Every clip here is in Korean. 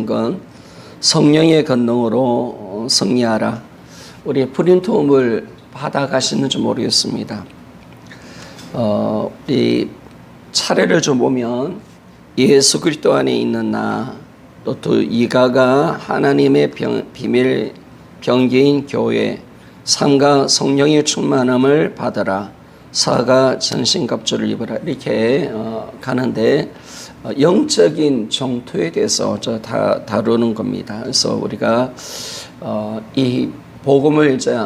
쓰인 건 성령의 권능으로 승리하라. 우리 프린트홈을 받아가시는지 모르겠습니다. 우리 차례를 좀 보면 예수 그리스도 안에 있는 나, 또 이가가 하나님의 비밀 병기인 교회, 3가 성령의 충만함을 받아라, 4가 전신갑주를 입어라, 이렇게 가는데 영적인 정토에 대해서 다루는 겁니다. 그래서 우리가 이 복음을 이제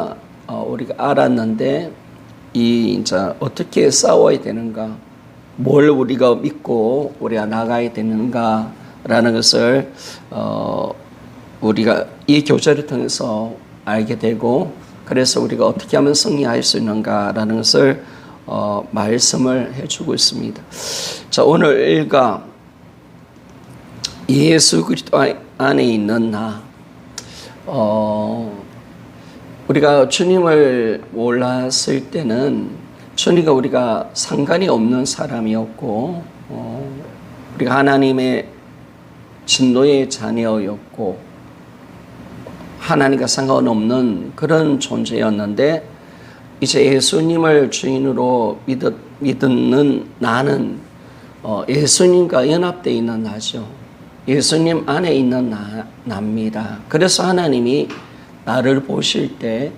우리가 알았는데 이제 어떻게 싸워야 되는가, 뭘 우리가 믿고 우리가 나가야 되는가라는 것을 우리가 이 교제를 통해서 알게 되고, 그래서 우리가 어떻게 하면 승리할 수 있는가라는 것을 말씀을 해주고 있습니다. 자, 오늘 일가 예수 그리스도 안에 있는 나. 우리가 주님을 몰랐을 때는 주님과 우리가 상관이 없는 사람이었고, 우리가 하나님의 진노의 자녀였고, 하나님과 상관없는 그런 존재였는데, 이제 예수님을 주인으로 믿는 나는 예수님과 연합되어 있는 나죠. 예수님 안에 있는 나입니다. 그래서 하나님이 나를 보실 때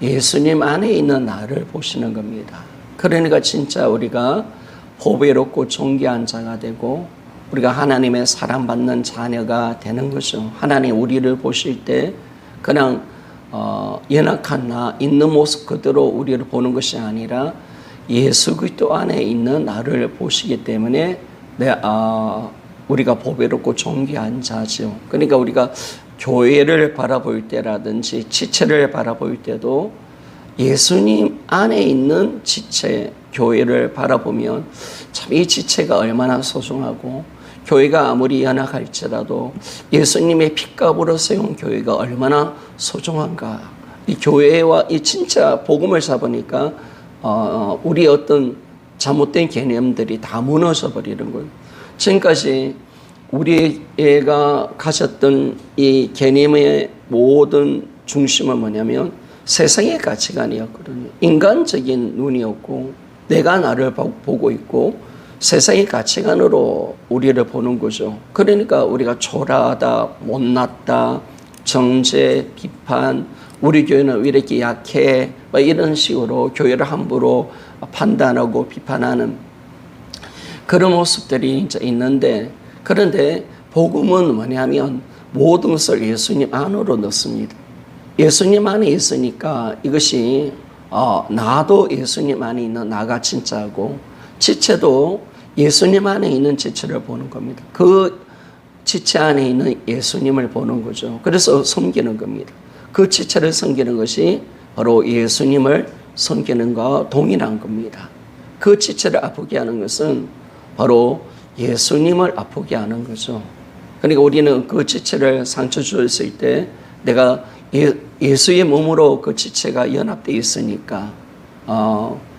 예수님 안에 있는 나를 보시는 겁니다. 그러니까 진짜 우리가 보배롭고 존귀한 자가 되고 우리가 하나님의 사랑받는 자녀가 되는 거죠. 하나님 우리를 보실 때 그냥 연약한 나 있는 모습 그대로 우리를 보는 것이 아니라 예수 그리스도 안에 있는 나를 보시기 때문에 우리가 보배롭고 존귀한 자죠. 그러니까 우리가 교회를 바라볼 때라든지 지체를 바라볼 때도 예수님 안에 있는 지체, 교회를 바라보면 참 이 지체가 얼마나 소중하고, 교회가 아무리 연약할지라도 예수님의 핏값으로 세운 교회가 얼마나 소중한가. 이 교회와 이 진짜 복음을 잡으니까 우리 어떤 잘못된 개념들이 다 무너져 버리는 거예요. 지금까지 우리 애가 가졌던 이 개념의 모든 중심은 뭐냐면 세상의 가치관이었거든요. 인간적인 눈이었고, 내가 나를 보고 있고 세상의 가치관으로 우리를 보는 거죠. 그러니까 우리가 초라하다, 못났다, 정죄, 비판, 우리 교회는 왜 이렇게 약해, 이런 식으로 교회를 함부로 판단하고 비판하는 그런 모습들이 이제 있는데, 그런데 복음은 뭐냐면 모든 것을 예수님 안으로 넣습니다. 예수님 안에 있으니까 이것이 나도 예수님 안에 있는 나가 진짜고, 지체도 예수님 안에 있는 지체를 보는 겁니다. 그 지체 안에 있는 예수님을 보는 거죠. 그래서 섬기는 겁니다. 그 지체를 섬기는 것이 바로 예수님을 섬기는 것과 동일한 겁니다. 그 지체를 아프게 하는 것은 바로 예수님을 아프게 하는 거죠. 그러니까 우리는 그 지체를 상처 주었을 때 내가 예수의 몸으로 그 지체가 연합되어 있으니까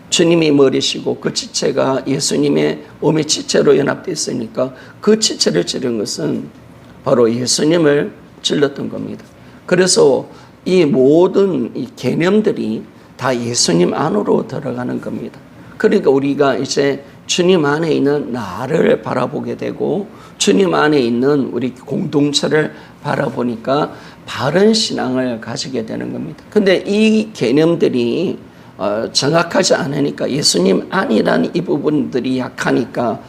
주님이 머리시고 그 지체가 예수님의 몸의 지체로 연합되어 있으니까 그 지체를 찌른 것은 바로 예수님을 찔렀던 겁니다. 그래서 이 모든 이 개념들이 다 예수님 안으로 들어가는 겁니다. 그러니까 우리가 이제 주님 안에 있는 나를 바라보게 되고 주님 안에 있는 우리 공동체를 바라보니까 바른 신앙을 가지게 되는 겁니다. 근데 이 개념들이 정확하지 않으니까, 예수님 안이라는 이 부분들이 약하니까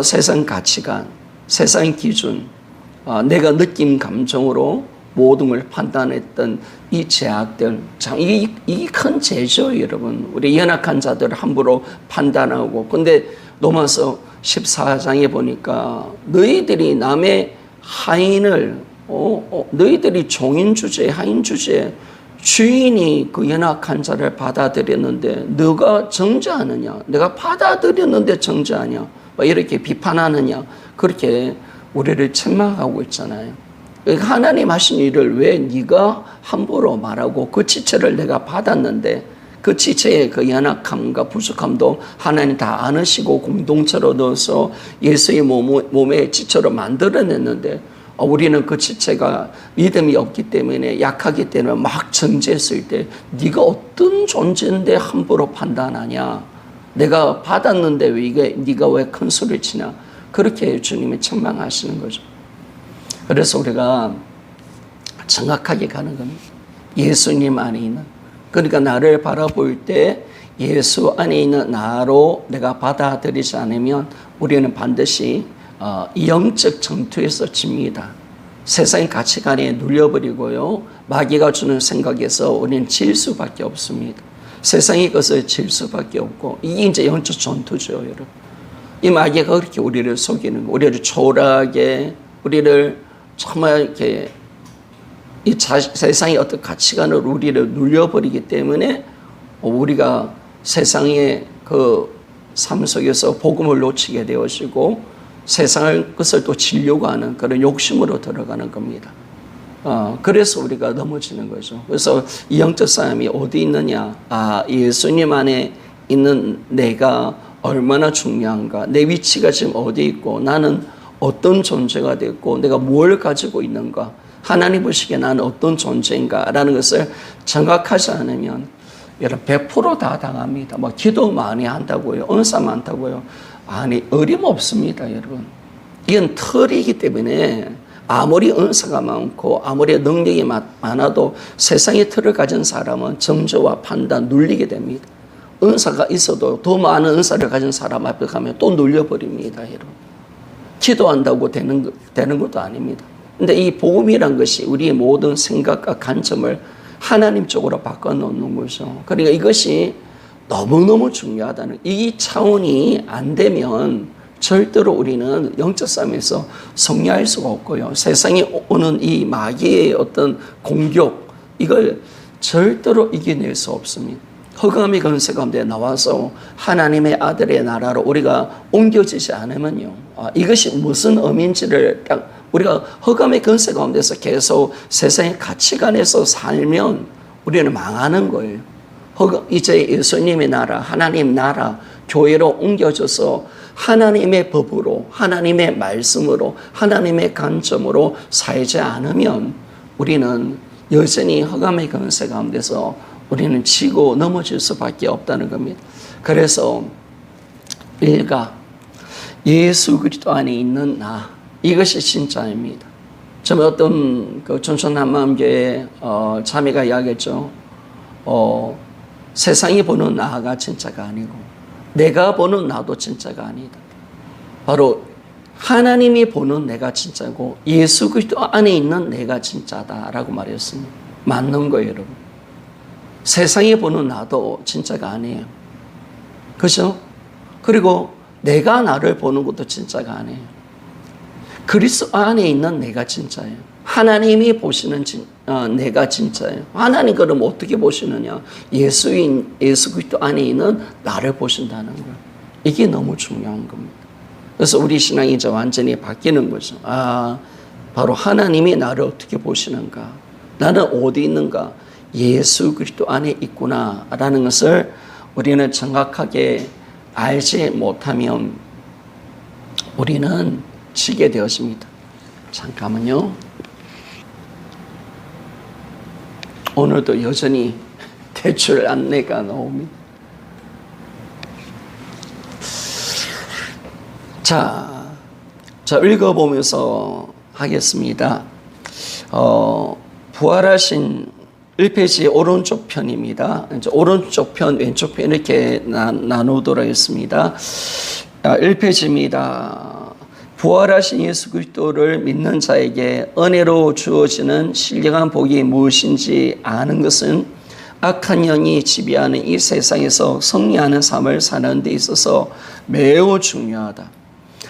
세상 가치관, 세상 기준, 내가 느낌 감정으로 모든 걸 판단했던 이 제약들, 참 이게 큰 죄죠, 여러분. 우리 연약한 자들을 함부로 판단하고. 근데 로마서 14장에 보니까 너희들이 남의 하인을 너희들이 종인 주제, 하인 주제, 주인이 그 연약한 자를 받아들였는데 너가 정죄하느냐, 내가 받아들였는데 정죄하냐, 이렇게 비판하느냐, 그렇게 우리를 책망하고 있잖아요. 하나님 하신 일을 왜 네가 함부로 말하고, 그 지체를 내가 받았는데 그 지체의 그 연약함과 부족함도 하나님 다 안으시고 공동체로 넣어서 예수의 몸의 지체로 만들어냈는데 우리는 그 지체가 믿음이 없기 때문에 약하기 때문에 막 정죄했을 때 네가 어떤 존재인데 함부로 판단하냐. 내가 받았는데 네가 왜 큰 소리를 치냐. 그렇게 주님이 책망하시는 거죠. 그래서 우리가 정확하게 가는 겁니다. 예수님 안에 있는. 그러니까 나를 바라볼 때 예수 안에 있는 나로 내가 받아들이지 않으면 우리는 반드시 영적 전투에서 집니다. 세상의 가치관에 눌려버리고요. 마귀가 주는 생각에서 우리는 질 수밖에 없습니다. 세상의 것을 질 수밖에 없고 이게 이제 영적 전투죠, 여러분. 이 마귀가 그렇게 우리를 속이는 거, 우리를 초라하게, 우리를 정말 이렇게 세상의 어떤 가치관으로 우리를 눌려버리기 때문에 우리가 세상의 그 삶 속에서 복음을 놓치게 되어지고 세상의 것을 또 지려고 하는 그런 욕심으로 들어가는 겁니다. 그래서 우리가 넘어지는 거죠. 그래서 이 영적 싸움이 어디 있느냐? 예수님 안에 있는 내가 얼마나 중요한가? 내 위치가 지금 어디 있고 나는 어떤 존재가 됐고 내가 뭘 가지고 있는가? 하나님 보시기에 나는 어떤 존재인가라는 것을 정확하지 않으면 여러분 100% 당합니다. 뭐 기도 많이 한다고요. 은사 많다고요. 아니, 어림없습니다, 여러분. 이건 틀이기 때문에 아무리 은사가 많고 아무리 능력이 많아도 세상의 틀을 가진 사람은 정죄와 판단 눌리게 됩니다. 은사가 있어도 더 많은 은사를 가진 사람 앞에 가면 또 눌려버립니다, 여러분. 기도한다고 되는 것도 아닙니다. 근데 이 복음이란 것이 우리의 모든 생각과 관점을 하나님 쪽으로 바꿔놓는 거죠. 그러니까 이것이 너무너무 중요하다는, 이 차원이 안 되면 절대로 우리는 영적 싸움에서 승리할 수가 없고요. 세상에 오는 이 마귀의 어떤 공격, 이걸 절대로 이겨낼 수 없습니다. 흑암의 권세 가운데 나와서 하나님의 아들의 나라로 우리가 옮겨지지 않으면요. 이것이 무슨 의미인지를 딱 우리가 흑암의 권세 가운데서 계속 세상의 가치관에서 살면 우리는 망하는 거예요. 이제 예수님의 나라, 하나님 나라, 교회로 옮겨져서 하나님의 법으로, 하나님의 말씀으로, 하나님의 관점으로 살지 않으면 우리는 여전히 흑암의 권세 가운데서 우리는 치고 넘어질 수밖에 없다는 겁니다. 그래서 일가 예수 그리스도 안에 있는 나, 이것이 진짜입니다. 처음에 어떤 그 춘천한마음교회 자매가 이야기했죠. 세상이 보는 나가 진짜가 아니고 내가 보는 나도 진짜가 아니다. 바로 하나님이 보는 내가 진짜고 예수 그리스도 안에 있는 내가 진짜다라고 말했습니다. 맞는 거예요, 여러분. 세상이 보는 나도 진짜가 아니에요. 그죠? 그리고 내가 나를 보는 것도 진짜가 아니에요. 그리스도 안에 있는 내가 진짜예요. 하나님이 보시는 내가 진짜예요. 하나님 그럼 어떻게 보시느냐? 예수 그리스도 안에 있는 나를 보신다는 거예요. 이게 너무 중요한 겁니다. 그래서 우리 신앙이 이제 완전히 바뀌는 거죠. 바로 하나님이 나를 어떻게 보시는가? 나는 어디 있는가? 예수 그리스도 안에 있구나라는 것을 우리는 정확하게 알지 못하면 우리는 지게 되었습니다. 잠깐만요. 오늘도 여전히 대출 안내가 나옵니다. 자, 읽어보면서 하겠습니다. 부활하신 1페이지 오른쪽 편입니다. 이제 오른쪽 편, 왼쪽 편 이렇게 나누도록 하겠습니다. 1페이지입니다. 부활하신 예수 그리스도를 믿는 자에게 은혜로 주어지는 신령한 복이 무엇인지 아는 것은 악한 영이 지배하는 이 세상에서 승리하는 삶을 사는 데 있어서 매우 중요하다.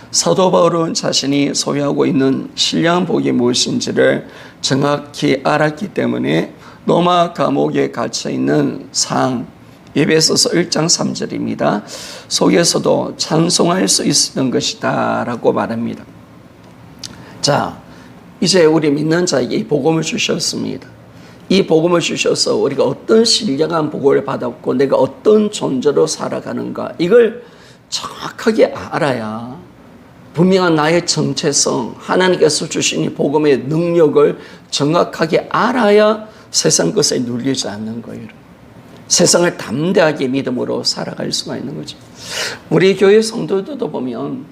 사도 바울은 자신이 소유하고 있는 신령한 복이 무엇인지를 정확히 알았기 때문에 로마 감옥에 갇혀있는 에베소서 1장 3절입니다. 속에서도 찬송할 수 있었던 것이다 라고 말합니다. 자, 이제 우리 믿는 자에게 이 복음을 주셨습니다. 이 복음을 주셔서 우리가 어떤 신령한 복을 받았고 내가 어떤 존재로 살아가는가, 이걸 정확하게 알아야 분명한 나의 정체성, 하나님께서 주신 이 복음의 능력을 정확하게 알아야 세상 것에 눌리지 않는 거예요. 세상을 담대하게 믿음으로 살아갈 수가 있는 거죠. 우리 교회 성도들도 보면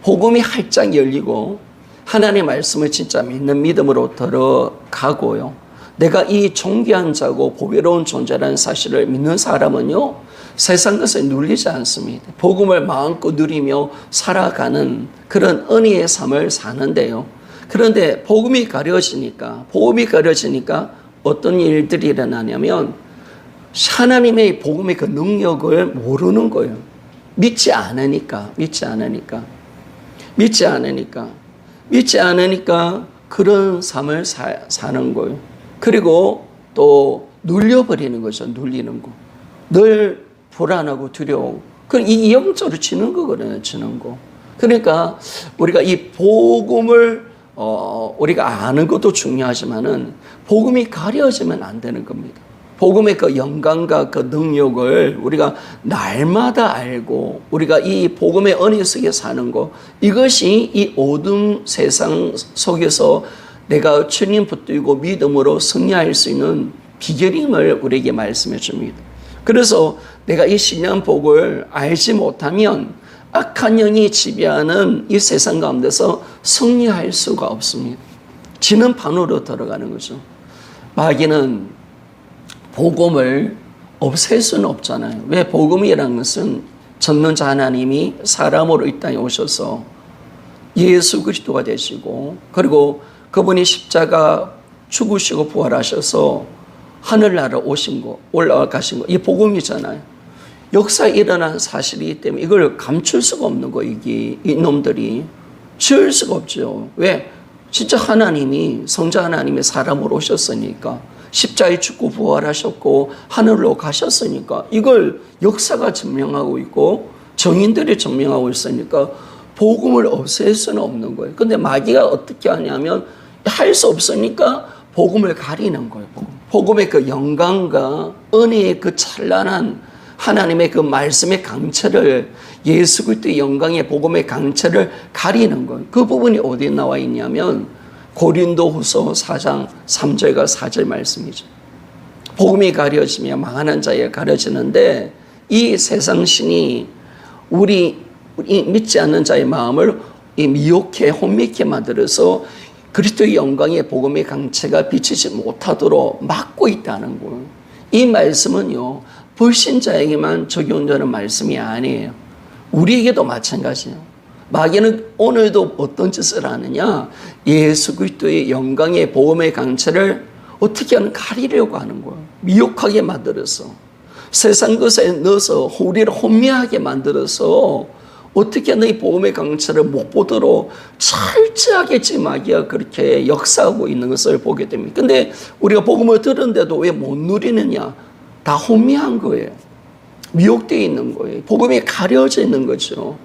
복음이 활짝 열리고 하나님의 말씀을 진짜 믿는 믿음으로 들어가고요. 내가 이 존귀한 자고 보배로운 존재라는 사실을 믿는 사람은요, 세상 것에 눌리지 않습니다. 복음을 마음껏 누리며 살아가는 그런 은혜의 삶을 사는데요. 그런데 복음이 가려지니까 어떤 일들이 일어나냐면 하나님의 복음의 그 능력을 모르는 거예요. 믿지 않으니까 그런 삶을 사는 거예요. 그리고 또 눌려버리는 거죠. 눌리는 거. 늘 불안하고 두려워. 그럼 이 영적으로 지는 거거든요. 지는 거. 그러니까 우리가 이 복음을 우리가 아는 것도 중요하지만은 복음이 가려지면 안 되는 겁니다. 복음의 그 영광과 그 능력을 우리가 날마다 알고 우리가 이 복음의 은혜 속에 사는 것, 이것이 이 어두운 세상 속에서 내가 주님 붙들고 믿음으로 승리할 수 있는 비결임을 우리에게 말씀해 줍니다. 그래서 내가 이 신령 복을 알지 못하면 악한 영이 지배하는 이 세상 가운데서 승리할 수가 없습니다. 지는 판으로 들어가는 거죠. 마귀는 복음을 없앨 수는 없잖아요. 왜? 복음이라는 것은 전능자 하나님이 사람으로 이 땅에 오셔서 예수 그리스도가 되시고, 그리고 그분이 십자가 죽으시고 부활하셔서 하늘나라 오신 거, 올라가신 거, 이 복음이잖아요. 역사에 일어난 사실이기 때문에 이걸 감출 수가 없는 거, 이놈들이 지을 수가 없죠. 왜? 진짜 하나님이, 성자 하나님이 사람으로 오셨으니까, 십자가에 죽고 부활하셨고 하늘로 가셨으니까, 이걸 역사가 증명하고 있고 정인들이 증명하고 있으니까 복음을 없앨 수는 없는 거예요. 근데 마귀가 어떻게 하냐면 할 수 없으니까 복음을 가리는 거예요. 복음의 그 영광과 은혜의 그 찬란한 하나님의 그 말씀의 강철을, 예수 그리스도의 영광의 복음의 강철을 가리는 거예요. 그 부분이 어디에 나와 있냐면 고린도후서 4장 3절과 4절 말씀이죠. 복음이 가려지며 망하는 자에 가려지는데, 이 세상 신이 우리 믿지 않는 자의 마음을 미혹해 혼미케 만들어서 그리스도의 영광의 복음의 강체가 비치지 못하도록 막고 있다는 거예요. 이 말씀은요, 불신자에게만 적용되는 말씀이 아니에요. 우리에게도 마찬가지예요. 마귀는 오늘도 어떤 짓을 하느냐, 예수 그리스도의 영광의 복음의 강체를 어떻게 하는 가리려고 하는 거예요. 미혹하게 만들어서, 세상 것에 넣어서 우리를 혼미하게 만들어서 어떻게 하는 이 복음의 강체를 못 보도록 철저하게 지금 마귀가 그렇게 역사하고 있는 것을 보게 됩니다. 근데 우리가 복음을 들었는데도 왜 못 누리느냐? 다 혼미한 거예요. 미혹되어 있는 거예요. 복음이 가려져 있는 거죠.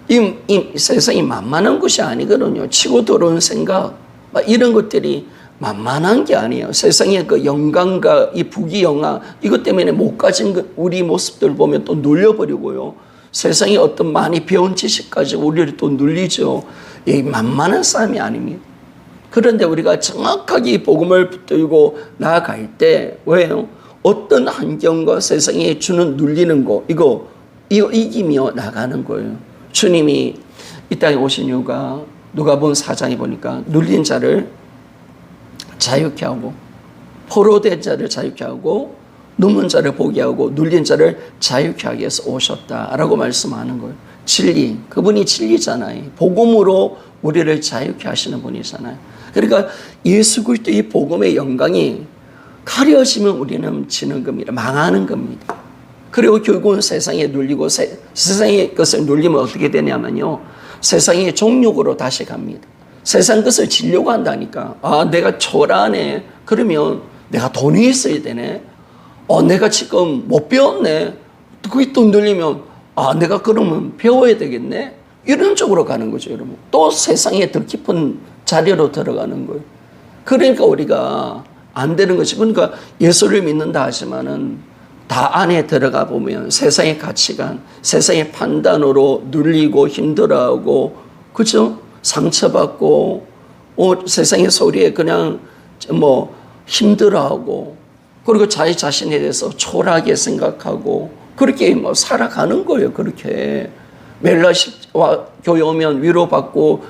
이 세상이 만만한 것이 아니거든요. 치고 들어오는 생각, 이런 것들이 만만한 게 아니에요. 세상의 그 영광과 이 부귀영화, 이것 때문에 못 가진 우리 모습들을 보면 또 눌려버리고요. 세상에 어떤 많이 배운 지식 가지고 우리를 또 눌리죠. 이 만만한 싸움이 아닙니다. 그런데 우리가 정확하게 이 복음을 붙들고 나아갈 때, 왜요? 어떤 환경과 세상에 주는 눌리는 거, 이거 이기며 나가는 거예요. 주님이 이 땅에 오신 이유가 누가복음 4장에 보니까 눌린 자를 자유케 하고, 포로된 자를 자유케 하고, 눈먼 자를 보게 하고, 눌린 자를 자유케 하기 위해서 오셨다라고 말씀하는 거예요. 진리, 그분이 진리잖아요. 복음으로 우리를 자유케 하시는 분이잖아요. 그러니까 예수 그리스도의 이 복음의 영광이 가려지면 우리는 지는 겁니다. 망하는 겁니다. 그리고 결국은 세상에 눌리고, 세상의 것을 눌리면 어떻게 되냐면요, 세상의 종욕으로 다시 갑니다. 세상 것을 지려고 한다니까. 내가 초라하네. 그러면 내가 돈이 있어야 되네. 내가 지금 못 배웠네. 그게 또 눌리면 내가 그러면 배워야 되겠네. 이런 쪽으로 가는 거죠, 여러분. 또 세상에 더 깊은 자리로 들어가는 거예요. 그러니까 우리가 안 되는 것이, 그러니까 예수를 믿는다 하지만은 다 안에 들어가 보면 세상의 가치관, 세상의 판단으로 눌리고 힘들어하고 그죠? 상처받고, 세상의 소리에 그냥 힘들어하고, 그리고 자기 자신에 대해서 초라하게 생각하고, 그렇게 살아가는 거예요, 그렇게. 멜라와 교회 오면 위로받고,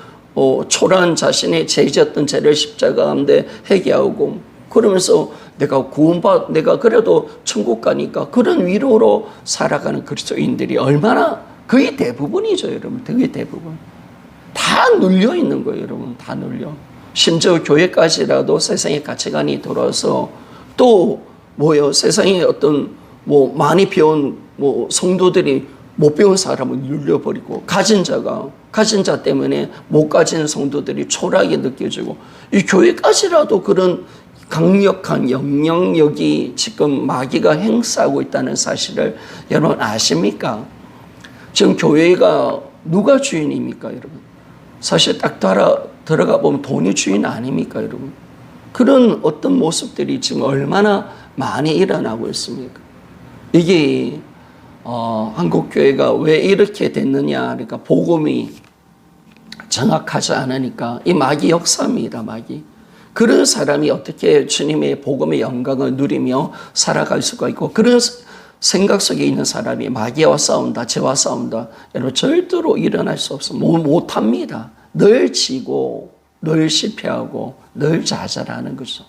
초라한 자신의 죄졌던 죄를 십자가 가운데 회개하고, 그러면서 내가 그래도 천국 가니까 그런 위로로 살아가는 그리스도인들이 얼마나 거의 대부분이죠, 여러분. 거의 대부분. 다 눌려 있는 거예요, 여러분. 다 눌려. 심지어 교회까지라도 세상의 가치관이 돌아서 또 세상에 어떤 많이 배운 성도들이 못 배운 사람을 눌려버리고 가진 자 때문에 못 가진 성도들이 초라하게 느껴지고 이 교회까지라도 그런 강력한 영향력이 지금 마귀가 행사하고 있다는 사실을 여러분 아십니까? 지금 교회가 누가 주인입니까, 여러분? 사실 딱 들어가 보면 돈이 주인 아닙니까, 여러분? 그런 어떤 모습들이 지금 얼마나 많이 일어나고 있습니까? 이게 한국교회가 왜 이렇게 됐느냐, 그러니까 복음이 정확하지 않으니까 이 마귀 역사입니다, 마귀. 그런 사람이 어떻게 주님의 복음의 영광을 누리며 살아갈 수가 있고 그런 생각 속에 있는 사람이 마귀와 싸운다, 죄와 싸운다, 여러분 절대로 일어날 수 없어. 못합니다. 늘 지고 늘 실패하고 늘 좌절하는 거죠.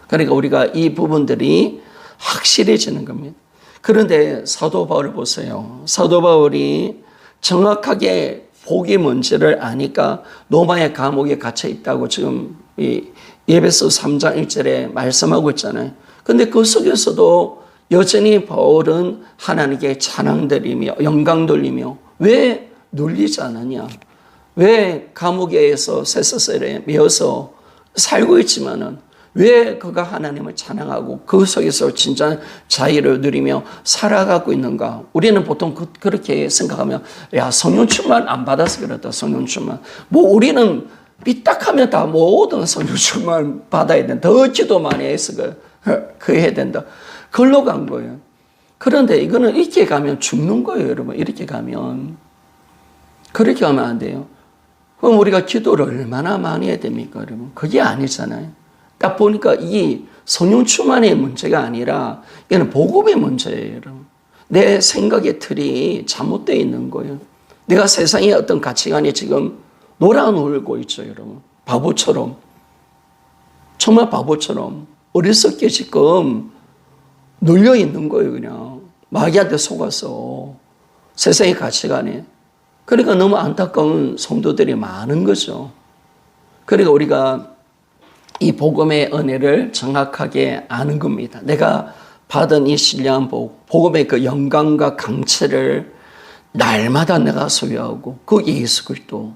그러니까 우리가 이 부분들이 확실해지는 겁니다. 그런데 사도 바울을 보세요. 사도 바울이 정확하게 복이 뭔지를 아니까 로마의 감옥에 갇혀 있다고 지금 이 에베소 3장 1절에 말씀하고 있잖아요. 근데 그 속에서도 여전히 바울은 하나님께 찬양 드리며 영광 돌리며 왜 눌리지 않느냐? 왜 감옥에서 쇠사슬에 매어서 살고 있지만은 왜 그가 하나님을 찬양하고 그 속에서 진짜 자유를 누리며 살아가고 있는가? 우리는 보통 그렇게 생각하면 야, 성령 충만 안 받아서 그렇다. 성령 충만. 우리는 삐딱하면 다 모든 성령 충만 받아야 된다. 더 기도 많이 해서 그 해야 된다. 걸로 간 거예요. 그런데 이거는 이렇게 가면 죽는 거예요, 여러분. 이렇게 가면. 그렇게 하면 안 돼요. 그럼 우리가 기도를 얼마나 많이 해야 됩니까, 여러분? 그게 아니잖아요. 딱 보니까 이 성령 충만의 문제가 아니라 이거는 복음의 문제예요, 여러분. 내 생각의 틀이 잘못되어 있는 거예요. 내가 세상의 어떤 가치관이 지금 놀아놀고 있죠, 여러분. 바보처럼. 정말 바보처럼 어리석게 지금 눌려 있는 거예요, 그냥. 마귀한테 속아서 세상의 가치관에. 그러니까 너무 안타까운 성도들이 많은 거죠. 그러니까 우리가 이 복음의 은혜를 정확하게 아는 겁니다. 내가 받은 이 신령한 복음의 그 영광과 강체를 날마다 내가 소유하고 그 예수 그리스도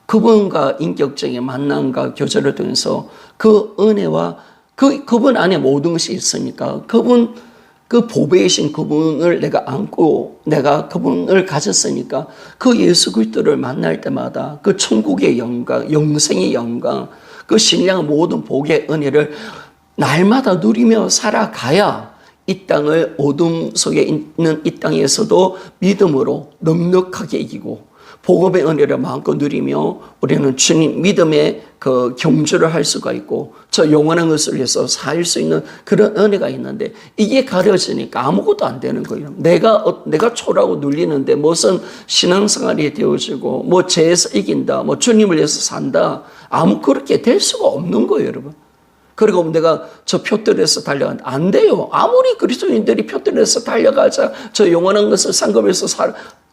그분과 인격적인 만남과 교제를 통해서 그 은혜와 그분 안에 모든 것이 있으니까 그 보배이신 그분을 내가 안고 내가 그분을 가졌으니까 그 예수 그리스도를 만날 때마다 그 천국의 영광, 영생의 영광, 그 신령한 모든 복의 은혜를 날마다 누리며 살아가야 이 땅을 어둠 속에 있는 이 땅에서도 믿음으로 넉넉하게 이기고 복음의 은혜를 마음껏 누리며 우리는 주님 믿음의 그 경주를 할 수가 있고 저 영원한 것을 위해서 살 수 있는 그런 은혜가 있는데 이게 가려지니까 아무것도 안 되는 거예요. 내가 초라하고 눌리는데 무슨 신앙생활이 되어지고 죄에서 이긴다, 주님을 위해서 산다, 그렇게 될 수가 없는 거예요, 여러분. 그리고 내가 저 표들에서 달려간다. 안 돼요. 아무리 그리스도인들이 표들에서 달려가자, 저 영원한 것을 상급해서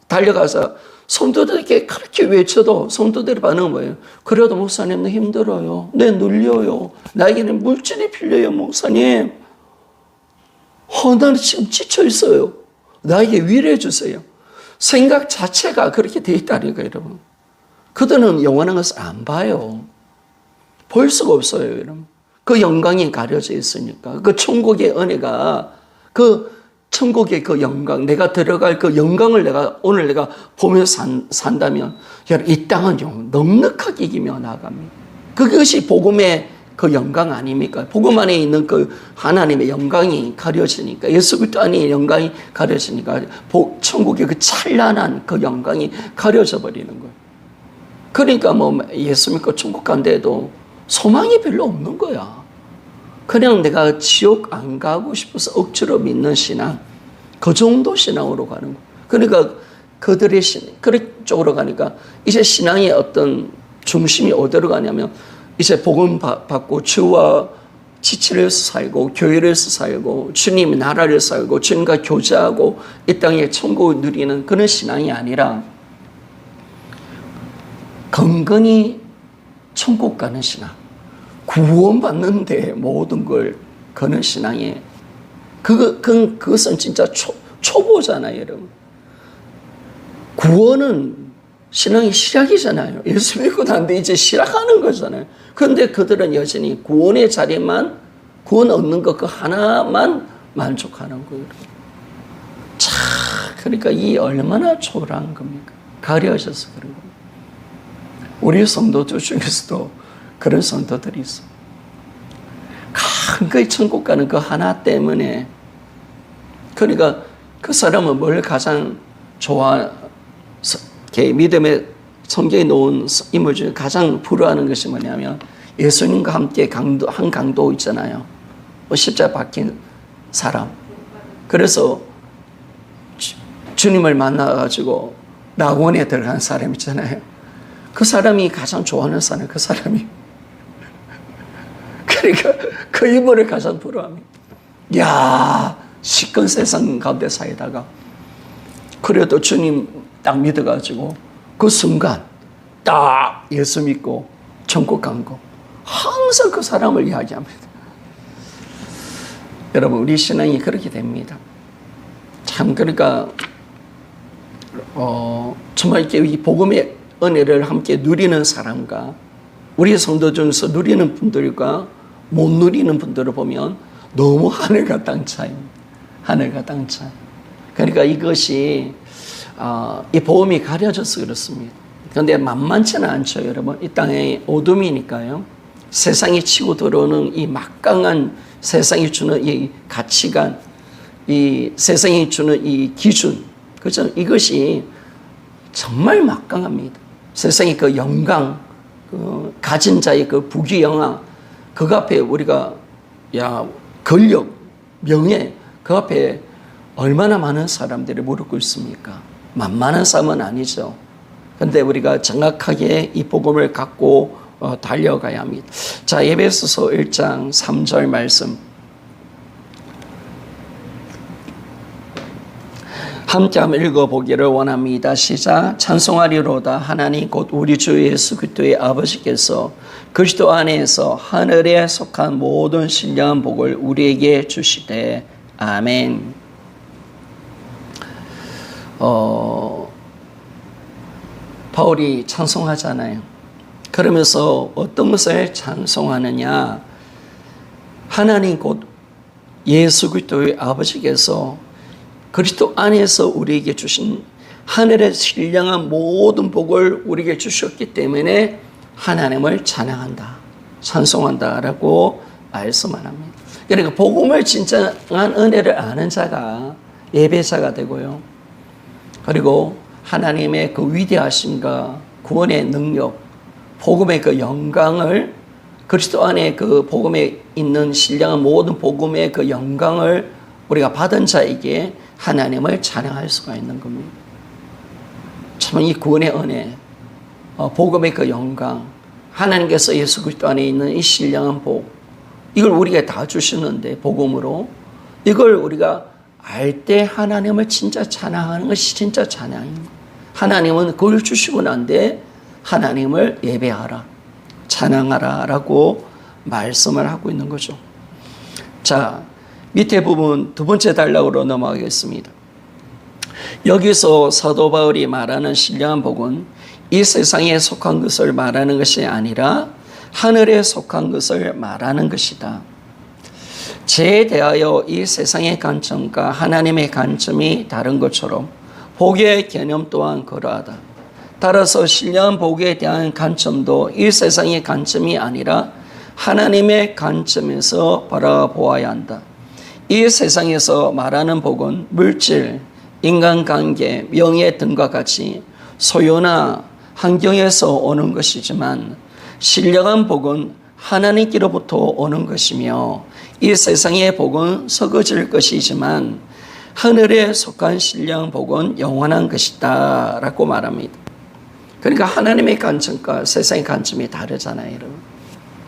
달려가자. 성도들에게 그렇게 외쳐도 성도들의 반응은 뭐예요? 그래도 목사님 나 힘들어요. 내 눌려요. 나에게는 물질이 필요해요, 목사님. 나는 지금 지쳐 있어요. 나에게 위로해 주세요. 생각 자체가 그렇게 돼 있다니까, 여러분. 그들은 영원한 것을 안 봐요. 볼 수가 없어요, 여러분. 그 영광이 가려져 있으니까. 그 천국의 은혜가 천국의 그 영광, 내가 들어갈 그 영광을 오늘 내가 보면서 산다면, 여러분, 이 땅은 넉넉하게 이기며 나아갑니다. 그것이 복음의 그 영광 아닙니까? 복음 안에 있는 그 하나님의 영광이 가려지니까, 예수 그리스도 안에 영광이 가려지니까, 천국의 그 찬란한 그 영광이 가려져 버리는 거예요. 그러니까 뭐 예수 믿고 천국 간데도 소망이 별로 없는 거야. 그냥 내가 지옥 안 가고 싶어서 억지로 믿는 신앙, 그 정도 신앙으로 가는 거. 그러니까 그들의 그쪽으로 가니까 이제 신앙의 어떤 중심이 어디로 가냐면 이제 복음 받고 주와 지체를 살고 교회를 살고 주님의 나라를 살고 주님과 교제하고 이 땅에 천국을 누리는 그런 신앙이 아니라 건건히 천국 가는 신앙, 구원받는데 모든 걸 거는 신앙에 그것은 진짜 초보잖아요, 여러분. 구원은 신앙의 시작이잖아요. 예수 믿고 난데 이제 시작하는 거잖아요. 그런데 그들은 여전히 구원의 자리만, 구원 얻는 것 그 하나만 만족하는 거예요. 자, 그러니까 이 얼마나 초라한 겁니까? 가려져서 그런 겁니다. 우리 성도들 중에서도 그런 성도들이 있어. 가까이 천국 가는 그 하나 때문에. 그러니까 그 사람은 뭘 가장 믿음의 성경에 놓은 인물 중에 가장 부러워하는 것이 뭐냐면 예수님과 함께 한 강도 있잖아요. 십자가 박힌 사람. 그래서 주님을 만나가지고 낙원에 들어간 사람 있잖아요. 그 사람이 가장 좋아하는 사람, 그 사람이. 그러니까 그 인물을 가장 부러워합니다. 야, 시큰 세상 가운데 살다가 그래도 주님 딱 믿어가지고 그 순간 딱 예수 믿고 천국 간 거. 항상 그 사람을 이야기합니다. 여러분, 우리 신앙이 그렇게 됩니다. 참, 그러니까 정말 이렇게 이 복음의 은혜를 함께 누리는 사람과 우리 성도 중에서 누리는 분들과 못 누리는 분들을 보면 너무 하늘과 땅 차이입니다. 하늘과 땅 차이. 그러니까 이것이 이 복음이 가려져서 그렇습니다. 그런데 만만치는 않죠, 여러분. 이 땅에 어둠이니까요. 세상이 치고 들어오는 이 막강한 세상이 주는 이 가치관, 이 세상이 주는 이 기준, 그죠? 이것이 정말 막강합니다. 세상의 그 영광, 그 가진 자의 그 부귀영화, 그 앞에 우리가 권력, 명예, 그 앞에 얼마나 많은 사람들이 무릎 꿇습니까? 만만한 삶은 아니죠. 그런데 우리가 정확하게 이 복음을 갖고 달려가야 합니다. 자, 에베소서 1장 3절 말씀. 함께 한번 읽어보기를 원합니다. 시작. 찬송하리로다. 하나님 곧 우리 주 예수 그리스도의 아버지께서 그리스도 안에서 하늘에 속한 모든 신령한 복을 우리에게 주시되. 아멘. 바울이 찬송하잖아요. 그러면서 어떤 것을 찬송하느냐? 하나님 곧 예수 그리스도의 아버지께서 그리스도 안에서 우리에게 주신 하늘의 신령한 모든 복을 우리에게 주셨기 때문에 하나님을 찬양한다, 찬송한다라고 말씀을 합니다. 그러니까 복음을 진정한 은혜를 아는 자가 예배자가 되고요. 그리고 하나님의 그 위대하심과 구원의 능력, 복음의 그 영광을, 그리스도 안에 그 복음에 있는 신령한 모든 복음의 그 영광을 우리가 받은 자에게 하나님을 찬양할 수가 있는 겁니다. 참 이 구원의 은혜, 복음의 그 영광, 하나님께서 예수 그리스도 안에 있는 이 신령한 복, 이걸 우리가 다 주시는데 복음으로 이걸 우리가 알 때 하나님을 진짜 찬양하는 것이 진짜 찬양입니다. 하나님은 그걸 주시고 난데 하나님을 예배하라, 찬양하라 라고 말씀을 하고 있는 거죠. 자, 밑에 부분 두 번째 단락으로 넘어가겠습니다. 여기서 사도 바울이 말하는 신령한 복은 이 세상에 속한 것을 말하는 것이 아니라 하늘에 속한 것을 말하는 것이다. 죄에 대하여 이 세상의 관점과 하나님의 관점이 다른 것처럼 복의 개념 또한 그러하다. 따라서 신령한 복에 대한 관점도 이 세상의 관점이 아니라 하나님의 관점에서 바라보아야 한다. 이 세상에서 말하는 복은 물질, 인간관계, 명예 등과 같이 소유나 환경에서 오는 것이지만 신령한 복은 하나님께로부터 오는 것이며 이 세상의 복은 썩어질 것이지만 하늘에 속한 신령한 복은 영원한 것이다 라고 말합니다. 그러니까 하나님의 관점과 세상의 관점이 다르잖아요, 여러분.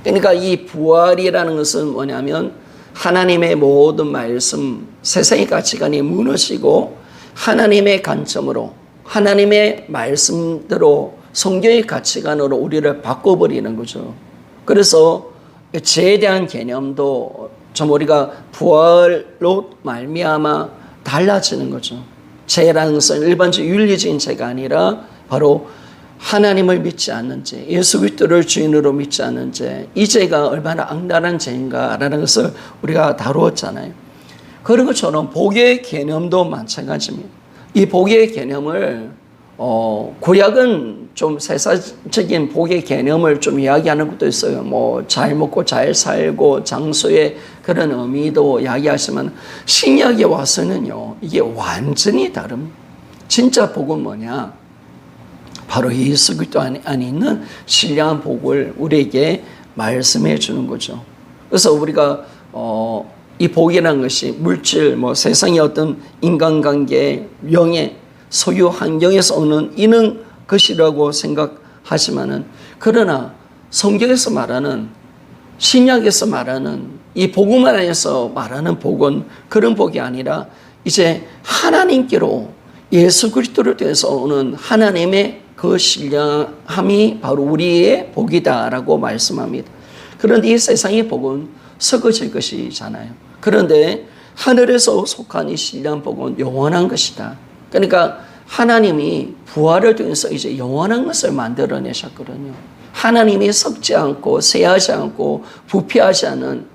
그러니까 이 부활이라는 것은 뭐냐면 하나님의 모든 말씀, 세상의 가치관이 무너지고 하나님의 관점으로, 하나님의 말씀대로 성경의 가치관으로 우리를 바꿔버리는 거죠. 그래서 죄에 대한 개념도 좀 우리가 부활로 말미암아 달라지는 거죠. 죄라는 것은 일반적인 윤리적인 죄가 아니라 바로 하나님을 믿지 않는 죄, 예수 그리스도를 주인으로 믿지 않는 죄, 이 죄가 얼마나 악랄한 죄인가라는 것을 우리가 다루었잖아요. 그런 것처럼 복의 개념도 마찬가지입니다. 이 복의 개념을 구약은 좀 세상적인 복의 개념을 좀 이야기하는 것도 있어요. 뭐 잘 먹고 잘 살고 장수의 그런 의미도 이야기하지만 신약에 와서는요, 이게 완전히 다릅니다. 진짜 복은 뭐냐? 바로 예수 그리스도 안에 있는 신령한 복을 우리에게 말씀해 주는 거죠. 그래서 우리가 이 복이라는 것이 물질, 뭐 세상의 어떤 인간관계, 명예, 소유 환경에서 오는 이는 것이라고 생각하지만은, 그러나 성경에서 말하는, 신약에서 말하는 이 복음 안에서 말하는 복은 그런 복이 아니라 이제 하나님께로 예수 그리스도를 통해서 오는 하나님의 그 신령함이 바로 우리의 복이다라고 말씀합니다. 그런데 이 세상의 복은 썩어질 것이잖아요. 그런데 하늘에서 속한 이 신령한 복은 영원한 것이다. 그러니까 하나님이 부활을 통해서 이제 영원한 것을 만들어내셨거든요. 하나님이 썩지 않고 쇠하지 않고 부패하지 않은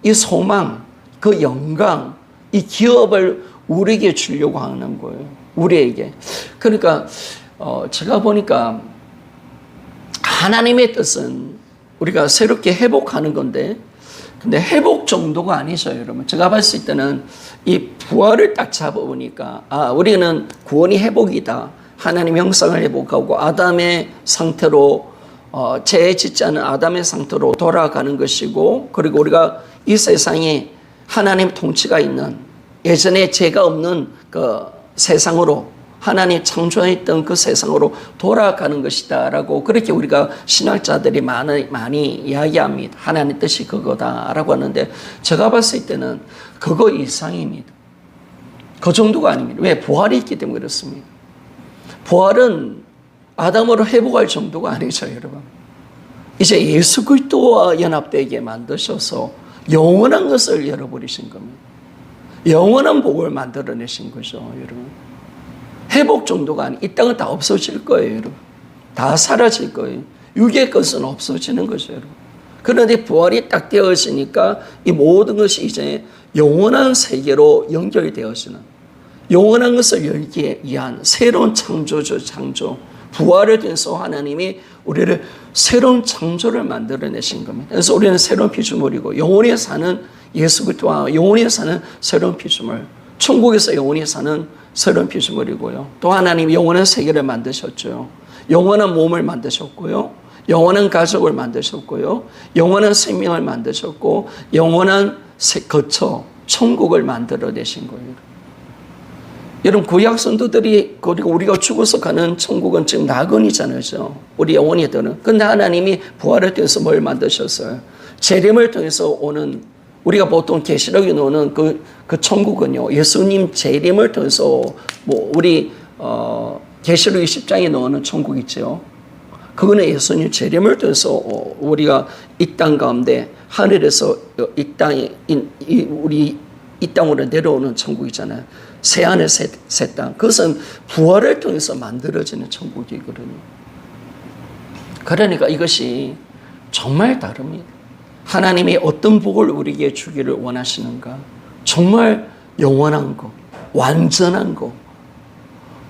이 소망, 그 영광, 이 기업을 우리에게 주려고 하는 거예요. 우리에게. 그러니까 제가 보니까 하나님의 뜻은 우리가 새롭게 회복하는 건데, 근데 회복 정도가 아니죠, 여러분. 제가 봤을 때는 이 부활을 딱 잡아보니까, 우리는 구원이 회복이다. 하나님 형상을 회복하고 아담의 상태로, 죄 짓지 않은 아담의 상태로 돌아가는 것이고, 그리고 우리가 이 세상에 하나님 통치가 있는, 예전에 죄가 없는 그 세상으로, 하나님 창조했던 그 세상으로 돌아가는 것이다 라고, 그렇게 우리가 신학자들이 많이 이야기합니다. 하나님 뜻이 그거다 라고 하는데, 제가 봤을 때는 그거 이상입니다. 그 정도가 아닙니다. 왜? 부활이 있기 때문에 그렇습니다. 부활은 아담으로 회복할 정도가 아니죠, 여러분. 이제 예수 그리스도와 연합되게 만드셔서 영원한 것을 열어버리신 겁니다. 영원한 복을 만들어내신 거죠, 여러분. 회복 정도가 아니, 이 땅은 다 없어질 거예요, 여러분. 다 사라질 거예요. 육의 것은 없어지는 거죠, 여러분. 그런데 부활이 딱 되어지니까 이 모든 것이 이제 영원한 세계로 연결되어지는, 영원한 것을 열기 위한 새로운 창조죠, 창조. 부활을 통해서 하나님이 우리를 새로운 창조를 만들어내신 겁니다. 그래서 우리는 새로운 피조물이고, 영원히 사는 예수 그리스도와 영원히 사는 새로운 피조물, 천국에서 영원히 사는 새로운 피조물이고요. 또 하나님이 영원한 세계를 만드셨죠. 영원한 몸을 만드셨고요. 영원한 가족을 만드셨고요. 영원한 생명을 만드셨고, 영원한 거처, 천국을 만들어내신 거예요. 여러분, 구약 선도들이, 그리고 우리가 죽어서 가는 천국은 지금 낙원이잖아요. 우리 영혼이들은. 근데 하나님이 부활을 통해서 뭘 만드셨어요? 재림을 통해서 오는, 우리가 보통 계시록에 나오는 그 천국은요, 예수님 재림을 통해서, 뭐 우리 계시록 20장에 나오는 천국 있죠. 그거는 예수님 재림을 통해서 우리가 이 땅 가운데 하늘에서 이 땅에 우리 이 땅으로 내려오는 천국이잖아요. 새하늘 새 땅. 그것은 부활을 통해서 만들어지는 천국이거든요. 그러니까 이것이 정말 다릅니다. 하나님이 어떤 복을 우리에게 주기를 원하시는가? 정말 영원한 것, 완전한 것,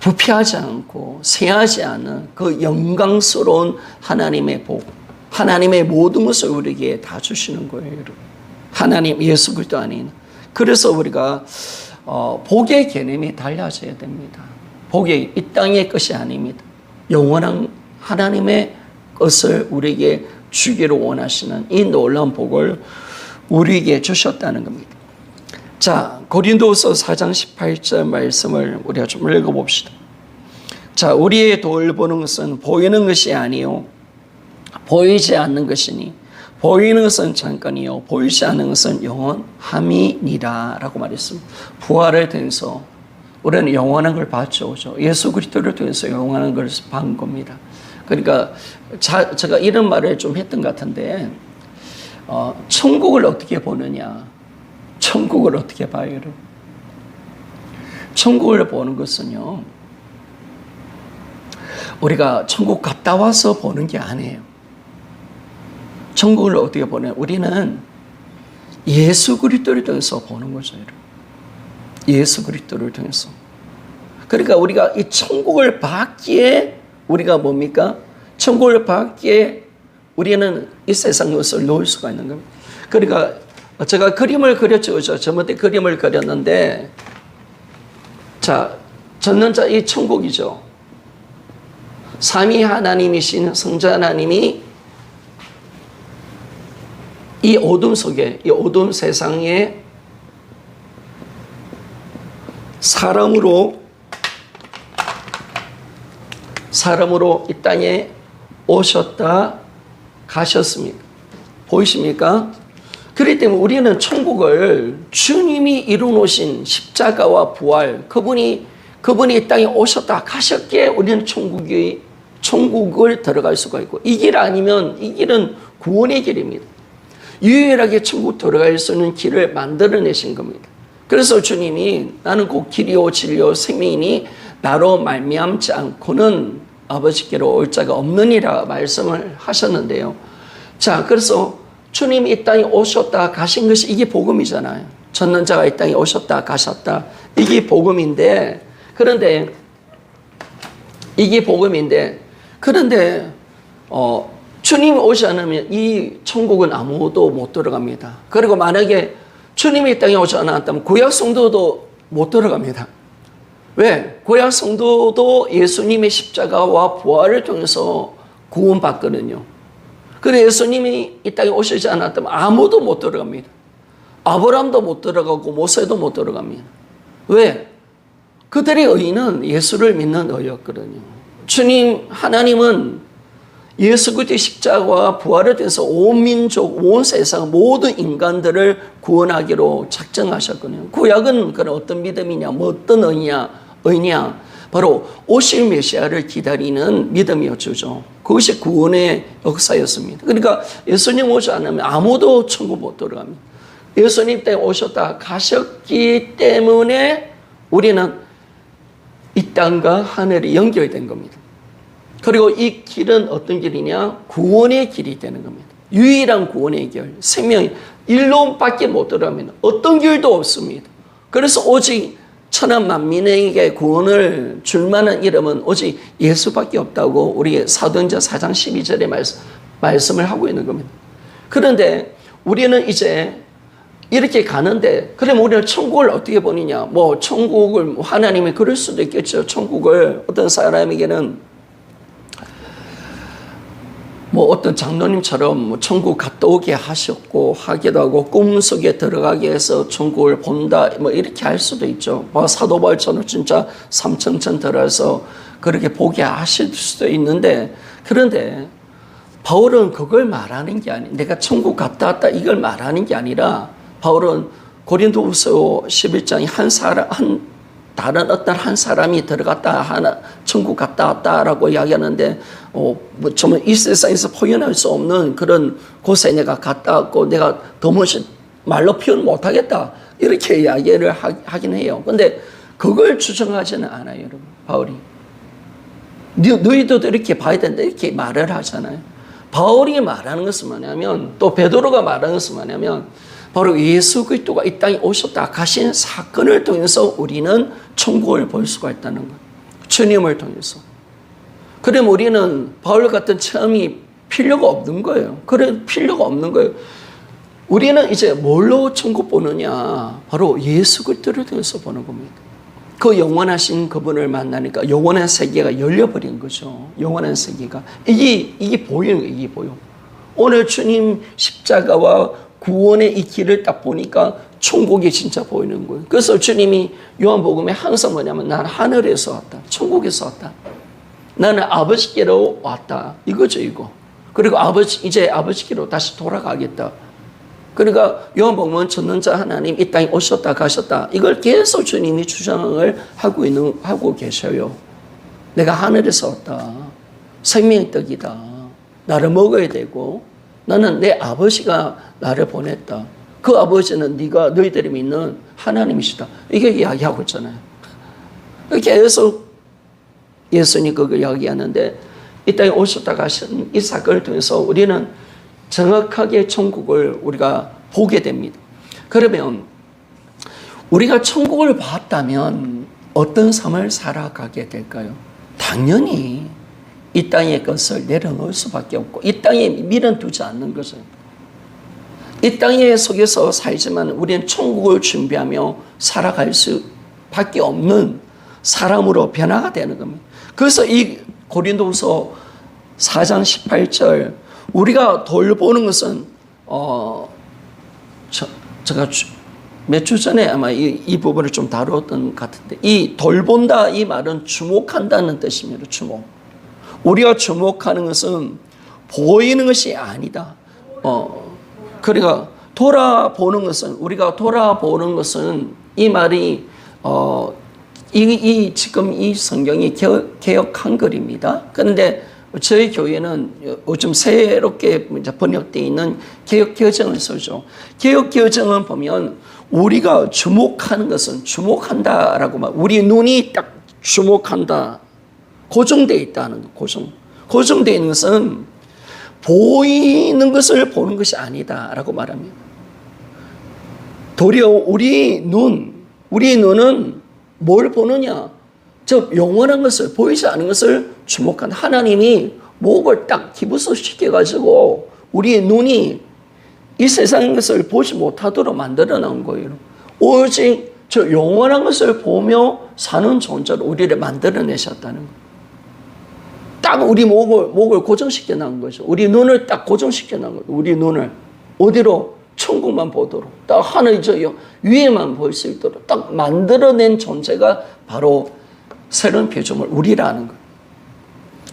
부패하지 않고 쇠하지 않은 그 영광스러운 하나님의 복, 하나님의 모든 것을 우리에게 다 주시는 거예요, 여러분. 하나님, 예수 그리스도 안에. 그래서 우리가 복의 개념이 달라져야 됩니다. 복이 이 땅의 것이 아닙니다. 영원한 하나님의 것을 우리에게 주기를 원하시는 이 놀라운 복을 우리에게 주셨다는 겁니다. 자, 고린도서 4장 18절 말씀을 우리가 좀 읽어봅시다. 자, 우리의 도를 보는 것은 보이는 것이 아니요 보이지 않는 것이니 보이는 것은 잠깐이요 보이지 않는 것은 영원함이니라 라고 말했습니다. 부활을 통해서 우리는 영원한 걸 봤죠. 예수 그리스도를 통해서 영원한 걸 본 겁니다. 그러니까 제가 이런 말을 좀 했던 것 같은데 천국을 어떻게 보느냐, 천국을 어떻게 봐요, 여러분? 천국을 보는 것은요, 우리가 천국 갔다 와서 보는 게 아니에요. 천국을 어떻게 보냐? 우리는 예수 그리스도를 통해서 보는 거죠, 여러분. 예수 그리스도를 통해서. 그러니까 우리가 이 천국을 받기에 우리가 뭡니까? 천국을 받기에 우리는 이 세상 것을 놓을 수가 있는 겁니다. 그러니까 제가 그림을 그렸죠. 저번에 그림을 그렸는데, 자, 전능자 이 천국이죠. 삼위 하나님이신 성자 하나님이 이 어둠 속에, 이 어둠 세상에 사람으로 이 땅에 오셨다 가셨습니다. 보이십니까? 그렇기 때문에 우리는 천국을 주님이 이루어놓으신 십자가와 부활, 그분이 이 땅에 오셨다 가셨기에 우리는 천국을 들어갈 수가 있고, 이 길 아니면 이 길은 구원의 길입니다. 유일하게 천국 들어갈 수 있는 길을 만들어내신 겁니다. 그래서 주님이 나는 곧 길이요 진리요 생명이니 나로 말미암지 않고는 아버지께로 올 자가 없느니라 말씀을 하셨는데요. 자, 그래서 주님이 이 땅에 오셨다 가신 것이 이게 복음이잖아요. 전능자가 이 땅에 오셨다 가셨다, 이게 복음인데, 그런데 이게 복음인데, 그런데 주님이 오지 않으면 이 천국은 아무도 못 들어갑니다. 그리고 만약에 주님이 이 땅에 오지 않았다면 구약 성도도 못 들어갑니다. 왜? 구약 성도도 예수님의 십자가와 부활을 통해서 구원받거든요. 그런데 예수님이 이 땅에 오시지 않았다면 아무도 못 들어갑니다. 아브라함도 못 들어가고 모세도 못 들어갑니다. 왜? 그들의 의는 예수를 믿는 의였거든요. 주님 하나님은 예수 그리스도의 십자가와 부활을 통해서 온 민족, 온 세상 모든 인간들을 구원하기로 작정하셨거든요. 구약은 그런 어떤 믿음이냐, 뭐 어떤 의냐, 바로 오실 메시아를 기다리는 믿음이었죠. 그것이 구원의 역사였습니다. 그러니까 예수님 오지 않으면 아무도 천국 못 들어갑니다. 예수님 때문에 오셨다 가셨기 때문에 우리는 이 땅과 하늘이 연결된 겁니다. 그리고 이 길은 어떤 길이냐? 구원의 길이 되는 겁니다. 유일한 구원의 길, 생명이 일로밖에 못 들어갑니다. 어떤 길도 없습니다. 그래서 오직 천한 만민에게 구원을 줄 만한 이름은 오직 예수밖에 없다고 우리 사도행전 4장 12절에 말씀을 하고 있는 겁니다. 그런데 우리는 이제 이렇게 가는데, 그럼 우리는 천국을 어떻게 보느냐? 뭐 천국을 하나님이 그럴 수도 있겠죠. 천국을 어떤 사람에게는 뭐 어떤 장로님처럼 뭐 천국 갔다 오게 하셨고 하기도 하고, 꿈속에 들어가게 해서 천국을 본다 뭐 이렇게 할 수도 있죠. 뭐 사도 바울처럼 진짜 삼천천 들어서 그렇게 보게 하실 수도 있는데, 그런데 바울은 그걸 말하는 게 아니, 내가 천국 갔다 왔다 이걸 말하는 게 아니라, 바울은 고린도후서 11장에 다른 어떤 한 사람이 들어갔다 하나 천국 갔다 왔다라고 이야기하는데, 뭐 정말 이 세상에서 표현할 수 없는 그런 곳에 내가 갔다 왔고 내가 더 말로 표현 못하겠다 이렇게 이야기를 하긴 해요. 근데 그걸 주장하지는 않아요, 여러분. 바울이 너희도 이렇게 봐야 된다 이렇게 말을 하잖아요. 바울이 말하는 것은 뭐냐면, 또 베드로가 말하는 것은 뭐냐면, 바로 예수 그리스도가 이 땅에 오셨다 가신 사건을 통해서 우리는 천국을 볼 수가 있다는 것. 주님을 통해서. 그럼 우리는 바울 같은 체험이 필요가 없는 거예요. 그래, 필요가 없는 거예요. 우리는 이제 뭘로 천국 보느냐? 바로 예수 그리스도를 통해서 보는 겁니다. 그 영원하신 그분을 만나니까 영원한 세계가 열려버린 거죠. 영원한 세계가. 이게 보이는 거예요. 이게 보여. 오늘 주님 십자가와 구원의 이 길을 딱 보니까 천국이 진짜 보이는 거예요. 그래서 주님이 요한복음에 항상 뭐냐면 나는 하늘에서 왔다. 천국에서 왔다. 나는 아버지께로 왔다. 이거죠, 이거. 그리고 이제 아버지께로 다시 돌아가겠다. 그러니까 요한복음은 전능자 하나님 이 땅에 오셨다 가셨다. 이걸 계속 주님이 주장을 하고 계셔요. 내가 하늘에서 왔다. 생명의 떡이다. 나를 먹어야 되고 나는 내 아버지가 나를 보냈다. 그 아버지는 너희들이 믿는 하나님이시다. 이게 이야기하고 있잖아요. 계속 예수님이 그걸 이야기하는데 이 땅에 오셨다 가신 이 사건을 통해서 우리는 정확하게 천국을 우리가 보게 됩니다. 그러면 우리가 천국을 봤다면 어떤 삶을 살아가게 될까요? 당연히 이 땅의 것을 내려놓을 수밖에 없고 이 땅에 밀어두지 않는 것을. 이 땅에 속에서 살지만 우리는 천국을 준비하며 살아갈 수밖에 없는 사람으로 변화가 되는 겁니다. 그래서 이 고린도후서 4장 18절 우리가 돌보는 것은 제가 몇 주 전에 아마 이 부분을 좀 다루었던 것 같은데 이 돌본다 이 말은 주목한다는 뜻입니다. 주목. 우리가 주목하는 것은 보이는 것이 아니다. 그러니까 우리가 돌아보는 것은 이 말이 지금 이 성경이 개역 한글입니다. 그런데 저희 교회는 요즘 새롭게 번역되어 있는 개역개정을 쓰죠. 개역개정은 보면 우리가 주목하는 것은 주목한다라고 말. 우리 눈이 딱 주목한다. 고정되어 있다는 거. 고정되어 있는 것은 보이는 것을 보는 것이 아니다라고 말합니다. 도리어 우리 눈은 뭘 보느냐? 저 영원한 것을 보이지 않은 것을 주목한 하나님이 목을 딱 기부서시켜가지고 우리의 눈이 이 세상의 것을 보지 못하도록 만들어 놓은 거예요. 오직 저 영원한 것을 보며 사는 존재로 우리를 만들어내셨다는 거예요. 딱 우리 목을 고정시켜 놓은 거죠. 우리 눈을 딱 고정시켜 놓은 거예요. 우리 눈을 어디로? 천국만 보도록 딱 하늘 저 위에만 볼 수 있도록 딱 만들어낸 존재가 바로 새로운 피조물 우리라는 거예요.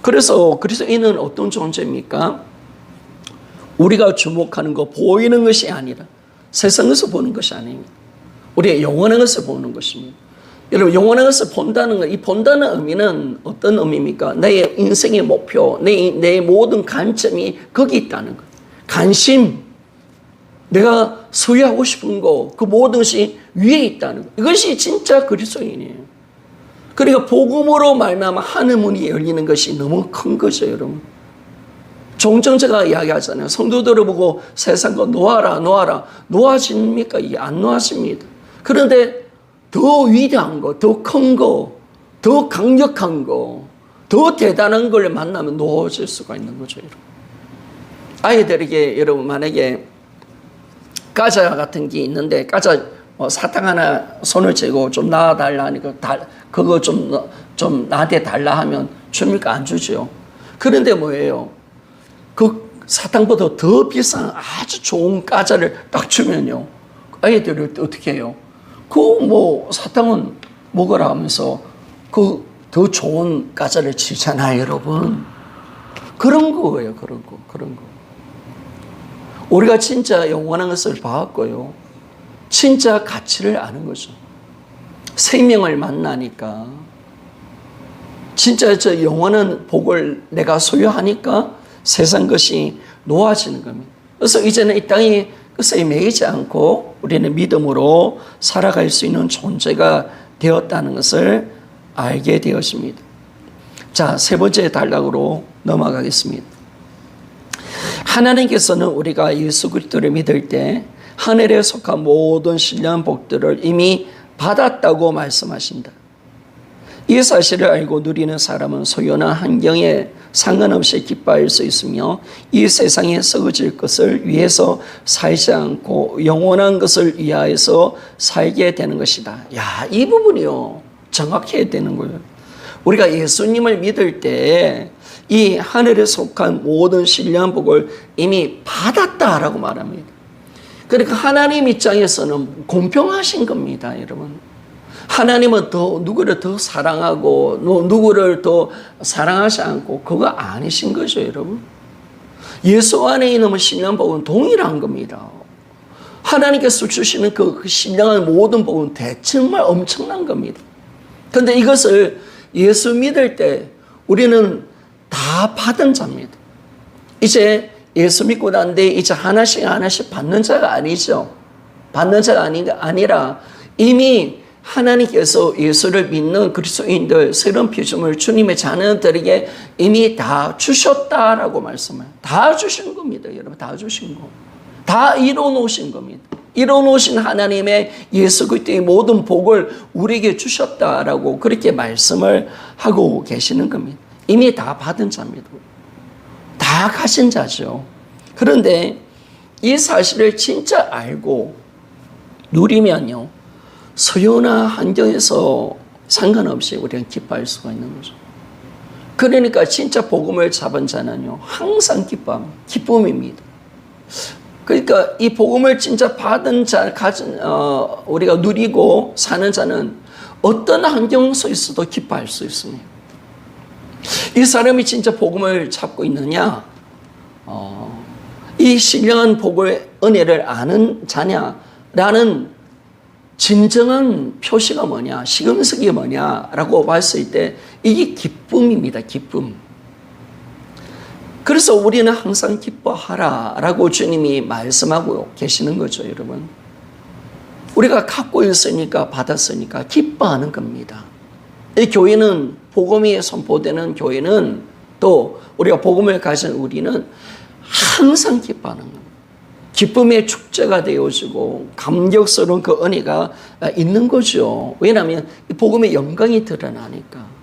그래서 이는 어떤 존재입니까? 우리가 주목하는 거 보이는 것이 아니라 세상에서 보는 것이 아닙니다. 우리의 영원한 것을 보는 것입니다. 여러분 영원한 것을 본다는 거, 이 본다는 의미는 어떤 의미입니까? 내 인생의 목표, 내 모든 관점이 거기 있다는 거예요. 관심, 내가 소유하고 싶은 거, 그 모든 것이 위에 있다는 거. 이것이 진짜 그리스도인이에요. 그러니까 복음으로 말미암아 하늘 문이 열리는 것이 너무 큰 거죠, 여러분. 종종 제가 이야기하잖아요. 성도들을 보고 세상 거 놓아라. 놓아집니까? 이게 안 놓아집니다. 그런데 더 위대한 거, 더 큰 거, 더 강력한 거, 더 대단한 걸 만나면 놓아질 수가 있는 거죠, 여러분. 아이들에게 여러분 만약에 과자 같은 게 있는데 과자 사탕 하나 손을 쥐고 좀 놔달라 하니까 그거 좀 나한테 달라 하면 줍니까? 안 주죠. 그런데 뭐예요? 그 사탕보다 더 비싼 아주 좋은 과자를 딱 주면요. 아이들이 어떻게 해요? 사탕은 먹으라 하면서 그 더 좋은 과자를 주잖아요, 여러분. 그런 거예요, 그런 거. 우리가 진짜 영원한 것을 봤고요. 진짜 가치를 아는 거죠. 생명을 만나니까. 진짜 저 영원한 복을 내가 소유하니까 세상 것이 놓아지는 겁니다. 그래서 이제는 이 땅이 끝에 매이지 않고 우리는 믿음으로 살아갈 수 있는 존재가 되었다는 것을 알게 되었습니다. 자, 세 번째 단락으로 넘어가겠습니다. 하나님께서는 우리가 예수 그리스도를 믿을 때 하늘에 속한 모든 신령한 복들을 이미 받았다고 말씀하신다. 이 사실을 알고 누리는 사람은 소요나 환경에 상관없이 기뻐할 수 있으며 이 세상에 썩어질 것을 위해서 살지 않고 영원한 것을 위하여서 살게 되는 것이다. 야, 이 부분이요. 정확해야 되는 거예요. 우리가 예수님을 믿을 때 이 하늘에 속한 모든 신령한 복을 이미 받았다라고 말합니다. 그러니까 하나님 입장에서는 공평하신 겁니다, 여러분. 하나님은 누구를 더 사랑하고 누구를 더 사랑하지 않고 그거 아니신 거죠, 여러분. 예수 안에 있는 신령한 복은 동일한 겁니다. 하나님께서 주시는 그 신령한 모든 복은 정말 엄청난 겁니다. 그런데 이것을 예수 믿을 때 우리는 다 받은 자입니다. 이제 예수 믿고 난 뒤에 이제 하나씩 받는 자가 아니죠. 받는 자가 아니라 이미 하나님께서 예수를 믿는 그리스도인들 새로운 피조물 주님의 자녀들에게 이미 다 주셨다라고 말씀해요. 다 주신 겁니다, 여러분. 다 주신 거. 다 이뤄놓으신 겁니다. 이뤄놓으신 하나님의 예수 그리스도의 모든 복을 우리에게 주셨다라고 그렇게 말씀을 하고 계시는 겁니다. 이미 다 받은 자입니다. 다 가진 자죠. 그런데 이 사실을 진짜 알고 누리면요, 서요나 환경에서 상관없이 우리는 기뻐할 수가 있는 거죠. 그러니까 진짜 복음을 잡은 자는요, 항상 기쁨입니다. 그러니까 이 복음을 진짜 받은 자, 우리가 누리고 사는 자는 어떤 환경 속에서도 기뻐할 수 있습니다. 이 사람이 진짜 복음을 잡고 있느냐, 이 신령한 복의 은혜를 아는 자냐라는 진정한 표시가 뭐냐, 시금석이 뭐냐라고 봤을 때 이게 기쁨입니다, 기쁨. 그래서 우리는 항상 기뻐하라라고 주님이 말씀하고 계시는 거죠, 여러분. 우리가 갖고 있으니까 받았으니까 기뻐하는 겁니다. 이 교회는 복음이 선포되는 교회는 또 우리가 복음을 가진 우리는 항상 기뻐하는 겁니다. 기쁨의 축제가 되어지고 감격스러운 그 은혜가 있는 거죠. 왜냐하면 이 복음의 영광이 드러나니까.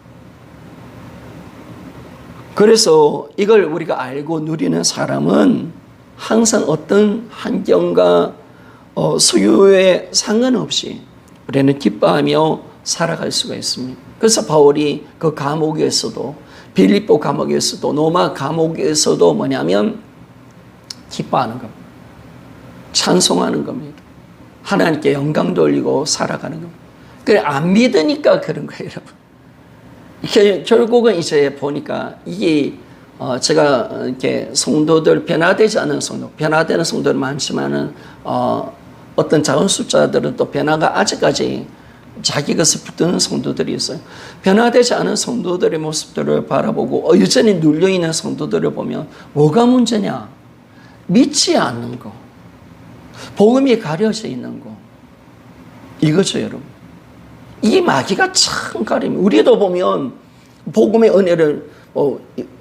그래서 이걸 우리가 알고 누리는 사람은 항상 어떤 환경과 소유에 상관없이 우리는 기뻐하며 살아갈 수가 있습니다. 그래서 바울이 그 감옥에서도, 빌립보 감옥에서도, 로마 감옥에서도 뭐냐면 기뻐하는 겁니다. 찬송하는 겁니다. 하나님께 영광 돌리고 살아가는 겁니다. 그래, 안 믿으니까 그런 거예요, 여러분. 결국은 이제 보니까 이게 제가 이렇게 성도들, 변화되지 않은 성도, 변화되는 성도는 많지만은 어떤 작은 숫자들은 또 변화가 아직까지 자기 것을 붙드는 성도들이 있어요. 변화되지 않은 성도들의 모습들을 바라보고 여전히 눌려있는 성도들을 보면 뭐가 문제냐? 믿지 않는 거, 복음이 가려져 있는 거, 이거죠, 여러분. 이 마귀가 참 가립니다. 우리도 보면 복음의 은혜를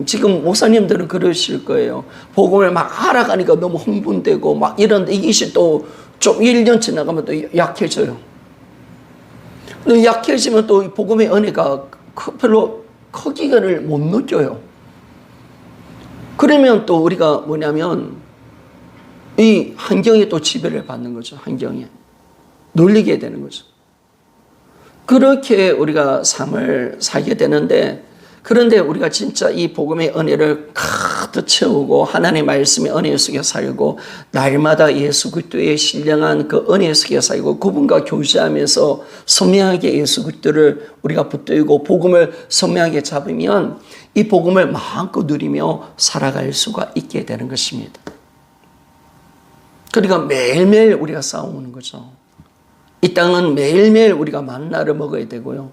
지금 목사님들은 그러실 거예요. 복음을 막 알아가니까 너무 흥분되고 막 이런데 이것이 또 좀 1년 지나가면 또 약해져요. 근데 약해지면 또 복음의 은혜가 별로 크기를 못 느껴요. 그러면 또 우리가 뭐냐면 이 환경에 또 지배를 받는 거죠. 환경에 놀리게 되는 거죠. 그렇게 우리가 삶을 살게 되는데, 그런데 우리가 진짜 이 복음의 은혜를 가득 채우고 하나님의 말씀의 은혜 속에 살고 날마다 예수 그리스도의 신령한 그 은혜 속에 살고 그분과 교제하면서 선명하게 예수 그리스도를 우리가 붙들고 복음을 선명하게 잡으면 이 복음을 마음껏 누리며 살아갈 수가 있게 되는 것입니다. 그러니까 매일매일 우리가 싸우는 거죠. 이 땅은 매일매일 우리가 만나를 먹어야 되고요.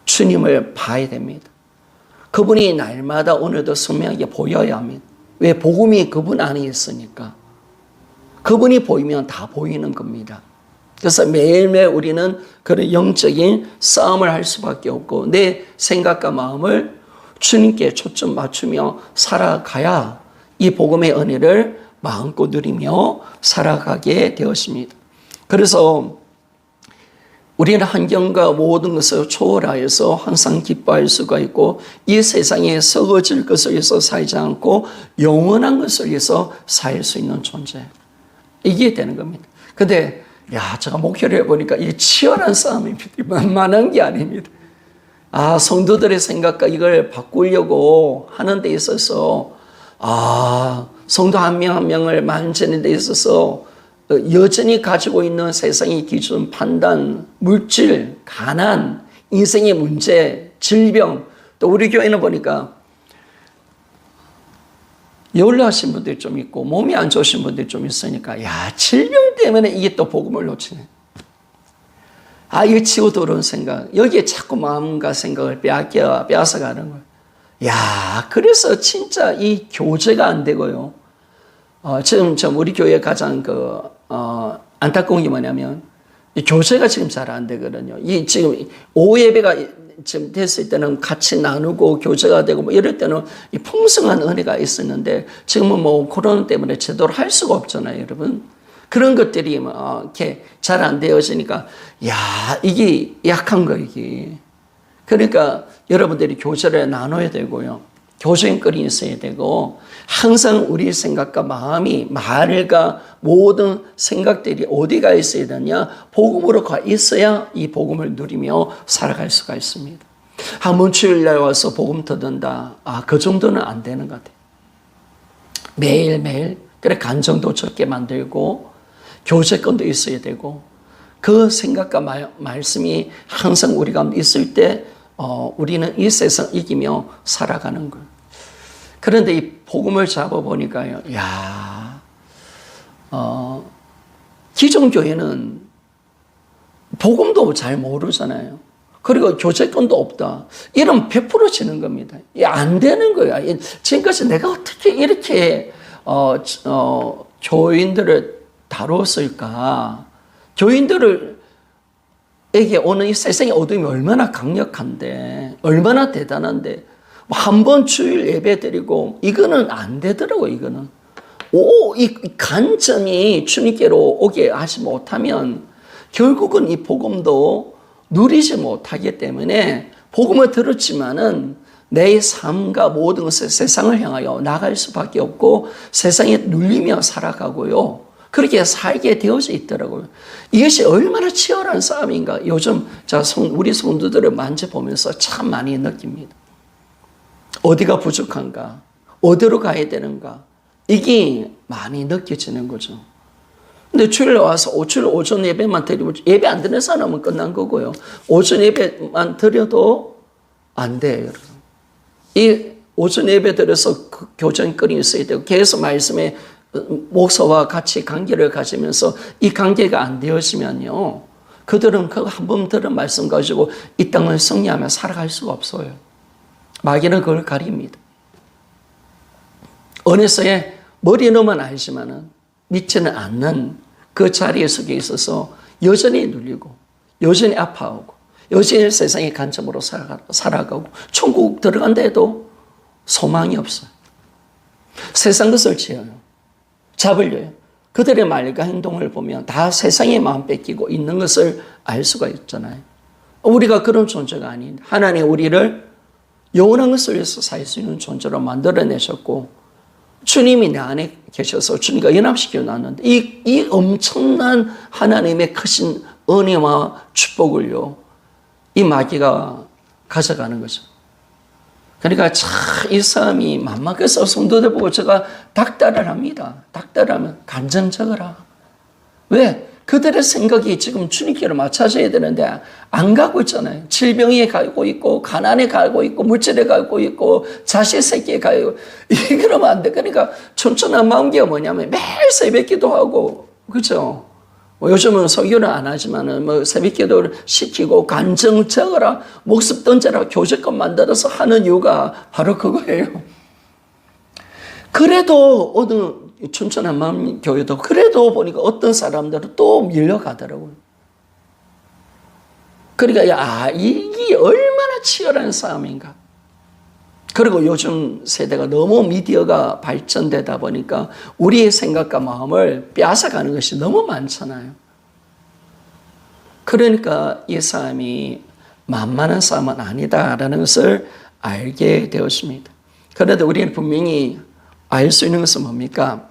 주님을 봐야 됩니다. 그분이 날마다 오늘도 선명하게 보여야 합니다. 왜? 복음이 그분 안에 있으니까. 그분이 보이면 다 보이는 겁니다. 그래서 매일매일 우리는 그런 영적인 싸움을 할 수밖에 없고 내 생각과 마음을 주님께 초점 맞추며 살아가야 이 복음의 은혜를 마음껏 누리며 살아가게 되었습니다. 그래서 우리는 환경과 모든 것을 초월하여서 항상 기뻐할 수가 있고 이 세상에 썩어질 것을 위해서 살지 않고 영원한 것을 위해서 살 수 있는 존재. 이게 되는 겁니다. 근데 야, 제가 목회를 해보니까 이게 치열한 싸움입니다. 만만한 게 아닙니다. 성도들의 생각과 이걸 바꾸려고 하는 데 있어서, 성도 한 명 한 명을 만지는 데 있어서 여전히 가지고 있는 세상의 기준, 판단, 물질, 가난, 인생의 문제, 질병, 또 우리 교회는 보니까 열나신 분들이 좀 있고 몸이 안 좋으신 분들이 좀 있으니까 질병 때문에 이게 또 복음을 놓치네. 이거 치고 들어온 생각, 여기에 자꾸 마음과 생각을 빼앗아가는 거예요. 그래서 진짜 이 교제가 안 되고요. 지금 우리 교회 가장 안타까운 게 뭐냐면 이 교제가 지금 잘 안 되거든요. 이 지금 오후 예배가 지금 됐을 때는 같이 나누고 교제가 되고 뭐 이럴 때는 이 풍성한 은혜가 있었는데 지금은 뭐 코로나 때문에 제대로 할 수가 없잖아요, 여러분. 그런 것들이 이렇게 잘 안 되어지니까 이게 약한 거 이게. 그러니까 여러분들이 교제를 나눠야 되고요. 교제인거리 있어야 되고 항상 우리 생각과 마음이 말과 모든 생각들이 어디가 있어야 되냐? 복음으로 가 있어야 이 복음을 누리며 살아갈 수가 있습니다. 한 번 주일날 와서 복음 듣는다. 그 정도는 안 되는 것 같아요. 매일매일 그래 간정도 적게 만들고 교제권도 있어야 되고 그 생각과 말씀이 항상 우리 가운데 있을 때 우리는 이 세상 이기며 살아가는 거예요. 그런데 이 복음을 잡아보니까요, 기존 교회는 복음도 잘 모르잖아요. 그리고 교제권도 없다. 이러면 100% 지는 겁니다. 안 되는 거야. 지금까지 내가 어떻게 이렇게 교인들을 다뤘을까? 교인들에게 오는 이 세상의 어둠이 얼마나 강력한데, 얼마나 대단한데, 한 번 주일 예배 드리고, 이거는 안 되더라고, 이거는. 이 관점이 주님께로 오게 하지 못하면, 결국은 이 복음도 누리지 못하기 때문에, 복음을 들었지만은, 내 삶과 모든 것을 세상을 향하여 나갈 수밖에 없고, 세상에 눌리며 살아가고요. 그렇게 살게 되어져 있더라고요. 이것이 얼마나 치열한 싸움인가 요즘 우리 성도들을 만져보면서 참 많이 느낍니다. 어디가 부족한가? 어디로 가야 되는가? 이게 많이 느껴지는 거죠. 근데 주일에 와서 오전 예배만 드리고 예배 안 드는 사람은 끝난 거고요. 오전 예배만 드려도 안 돼요, 여러분. 이 오전 예배 드려서 교전거리 있어야 되고 계속 말씀에 목사와 같이 관계를 가지면서 이 관계가 안 되어지면요. 그들은 그 한 번 들은 말씀 가지고 이 땅을 승리하며 살아갈 수가 없어요. 마귀는 그걸 가립니다. 어느새 머리로만 알지만은 믿지는 않는 그 자리에 속에 있어서 여전히 눌리고 여전히 아파하고 여전히 세상의 관점으로 살아가고 천국 들어간다 해도 소망이 없어요. 세상 것을 지어요. 잡으려요. 그들의 말과 행동을 보면 다 세상의 마음 뺏기고 있는 것을 알 수가 있잖아요. 우리가 그런 존재가 아닌 하나님 우리를 영원한 것을 위해서 살 수 있는 존재로 만들어내셨고 주님이 내 안에 계셔서 주님과 연합시켜 놨는데 이 엄청난 하나님의 크신 은혜와 축복을요. 이 마귀가 가져가는 거죠. 그러니까 참 이 싸움이 만만해서 성도들 보고 제가 닥달을 합니다. 닥달하면 간증 적어라. 왜? 그들의 생각이 지금 주님께로 맞춰져야 되는데 안 가고 있잖아요. 질병에 가고 있고 가난에 가고 있고 물질에 가고 있고 자식 새끼에 가고 이러면 안 돼. 그러니까 천천만마음기가 뭐냐면 매일 새벽 기도하고 그렇죠? 요즘은 설교는 안 하지만은 새벽 기도를 시키고 간증 적어라, 목숨 던져라, 교제권 만들어서 하는 이유가 바로 그거예요. 그래도 어느 춘천한 마음 교회도 그래도 보니까 어떤 사람들은 또 밀려가더라고요. 그러니까 이게 얼마나 치열한 싸움인가. 그리고 요즘 세대가 너무 미디어가 발전되다 보니까 우리의 생각과 마음을 빼앗아가는 것이 너무 많잖아요. 그러니까 이 싸움이 만만한 싸움은 아니다라는 것을 알게 되었습니다. 그런데 우리는 분명히 알 수 있는 것은 뭡니까?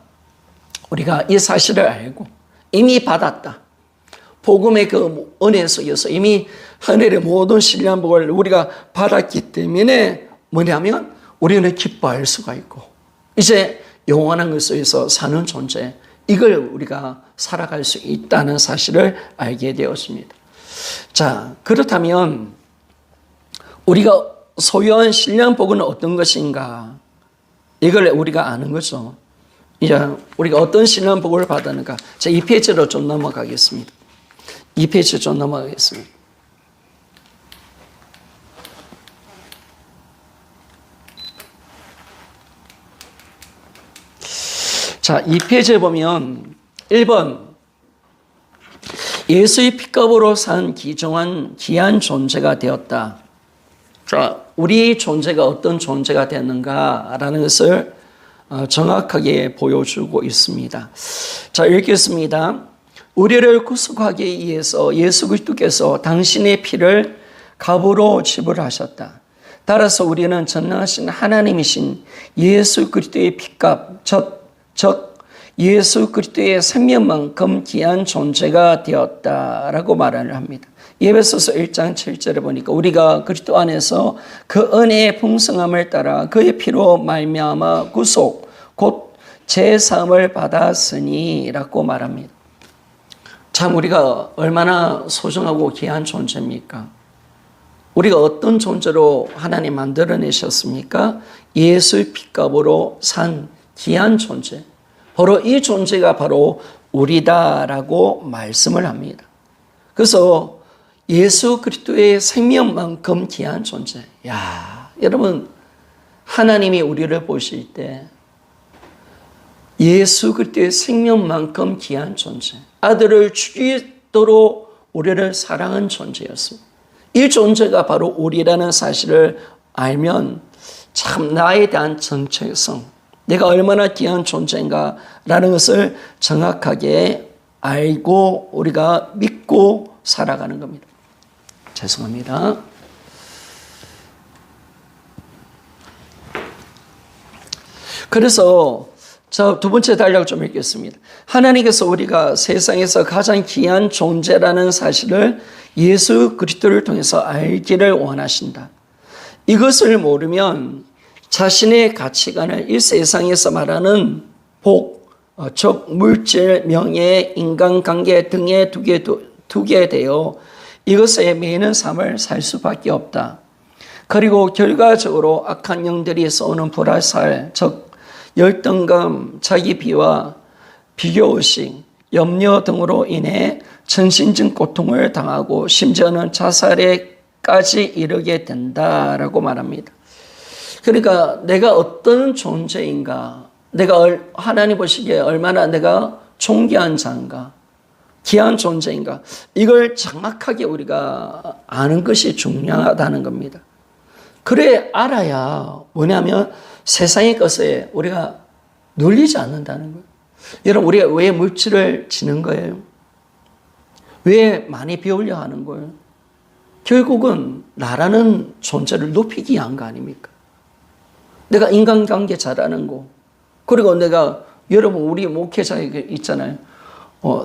우리가 이 사실을 알고 이미 받았다. 복음의 그 은혜 속에서 이미 하늘의 모든 신령한 복을 우리가 받았기 때문에 뭐냐면 우리는 기뻐할 수가 있고 이제 영원한 것 속에서 사는 존재, 이걸 우리가 살아갈 수 있다는 사실을 알게 되었습니다. 자, 그렇다면 우리가 소유한 신령한 복은 어떤 것인가? 이걸 우리가 아는 거죠. 이제 우리가 어떤 신령한 복을 받았는가? 자, 2페이지로 좀 넘어가겠습니다. 2페이지 좀 넘어가겠습니다. 자, 2페이지에 보면 1번 예수의 피값으로 산 귀한 존재가 되었다. 자, 우리 존재가 어떤 존재가 되었는가라는 것을 정확하게 보여주고 있습니다. 자, 읽겠습니다. 우리를 구속하기 위해서 예수 그리스도께서 당신의 피를 값으로 지불하셨다. 따라서 우리는 전능하신 하나님이신 예수 그리스도의 피값, 즉 예수 그리스도의 생명만큼 귀한 존재가 되었다라고 말을 합니다. 에베소서 1장 7절에 보니까 우리가 그리스도 안에서 그 은혜의 풍성함을 따라 그의 피로 말미암아 구속 곧 제사함을 받았으니라고 말합니다. 참 우리가 얼마나 소중하고 귀한 존재입니까? 우리가 어떤 존재로 하나님 만들어내셨습니까? 예수의 피값으로 산 귀한 존재. 바로 이 존재가 바로 우리다라고 말씀을 합니다. 그래서 예수 그리스도의 생명만큼 귀한 존재. 야, 여러분 하나님이 우리를 보실 때 예수 그리스도의 생명만큼 귀한 존재. 아들을 죽이도록 우리를 사랑한 존재였습니다. 이 존재가 바로 우리라는 사실을 알면 참 나에 대한 정체성, 내가 얼마나 귀한 존재인가라는 것을 정확하게 알고 우리가 믿고 살아가는 겁니다. 죄송합니다. 그래서 자, 두 번째 단락을 좀 읽겠습니다. 하나님께서 우리가 세상에서 가장 귀한 존재라는 사실을 예수 그리스도를 통해서 알기를 원하신다. 이것을 모르면 자신의 가치관을 이 세상에서 말하는 복, 즉 물질, 명예, 인간관계 등에 두게 되어 이것에 매이는 삶을 살 수밖에 없다. 그리고 결과적으로 악한 영들이 쏘는 불화살, 즉 열등감, 자기 비하, 비교의식, 염려 등으로 인해 전신적 고통을 당하고 심지어는 자살에까지 이르게 된다라고 말합니다. 그러니까 내가 어떤 존재인가, 내가 하나님 보시기에 얼마나 내가 존귀한 자인가, 귀한 존재인가, 이걸 정확하게 우리가 아는 것이 중요하다는 겁니다. 그래 알아야 뭐냐면 세상의 것에 우리가 눌리지 않는다는 거예요. 여러분 우리가 왜 물질을 지는 거예요? 왜 많이 배우려 하는 거예요? 결국은 나라는 존재를 높이기 위한 거 아닙니까? 내가 인간관계 잘하는 거, 그리고 내가 여러분 우리 목회자에게 있잖아요.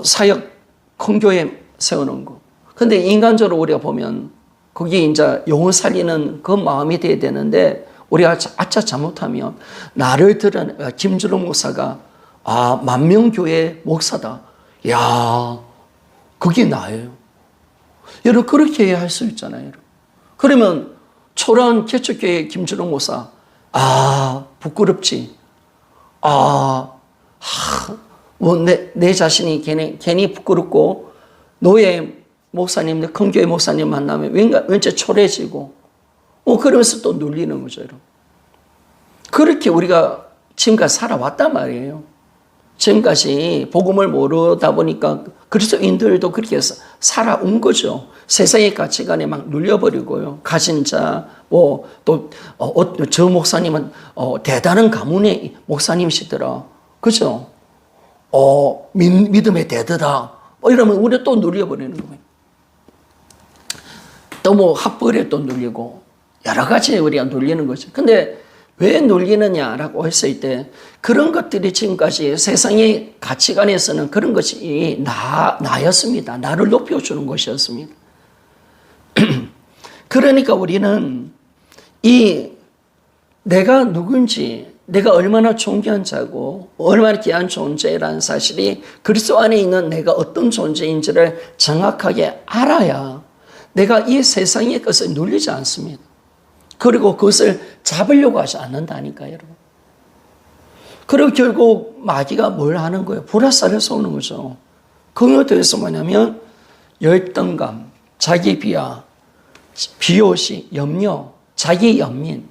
사역 큰 교회 세우는 거. 근데 인간적으로 우리가 보면 거기에 이제 영혼 살리는 그 마음이 돼야 되는데 우리가 아차 잘못하면 나를 드러내 김준호 목사가 만명교회 목사다. 야, 그게 나예요. 여러분 그렇게 할 수 있잖아요. 그러면 초라한 개척교회 김준호 목사 부끄럽지. 내 자신이 괜히 부끄럽고 노예 목사님, 큰 교회 목사님 만나면 왠지 초라해지고 그러면서 또 눌리는 거죠, 여러분. 그렇게 우리가 지금까지 살아왔단 말이에요. 지금까지 복음을 모르다 보니까 그리스도인들도 그렇게 살아온 거죠. 세상의 가치관에 막 눌려버리고요. 가진 자, 저 목사님은 대단한 가문의 목사님이시더라. 그죠? 믿음의 대드다. 이러면 우리 또 눌려버리는 거예요. 또 학벌에 또 눌리고 여러 가지 우리가 눌리는 거죠. 근데 왜 놀리느냐라고 했을 때 그런 것들이 지금까지 세상의 가치관에서는 그런 것이 나였습니다. 나를 높여주는 것이었습니다. 그러니까 우리는 이 내가 누군지, 내가 얼마나 존귀한 자고 얼마나 귀한 존재라는 사실이 그리스도 안에 있는 내가 어떤 존재인지를 정확하게 알아야 내가 이 세상의 것을 눌리지 않습니다. 그리고 그것을 잡으려고 하지 않는다니까요, 여러분. 그리고 결국 마귀가 뭘 하는 거예요? 불화살을 쏘는 거죠. 그거에 대해서 뭐냐면 열등감, 자기 비하, 비호시, 염려, 자기 연민,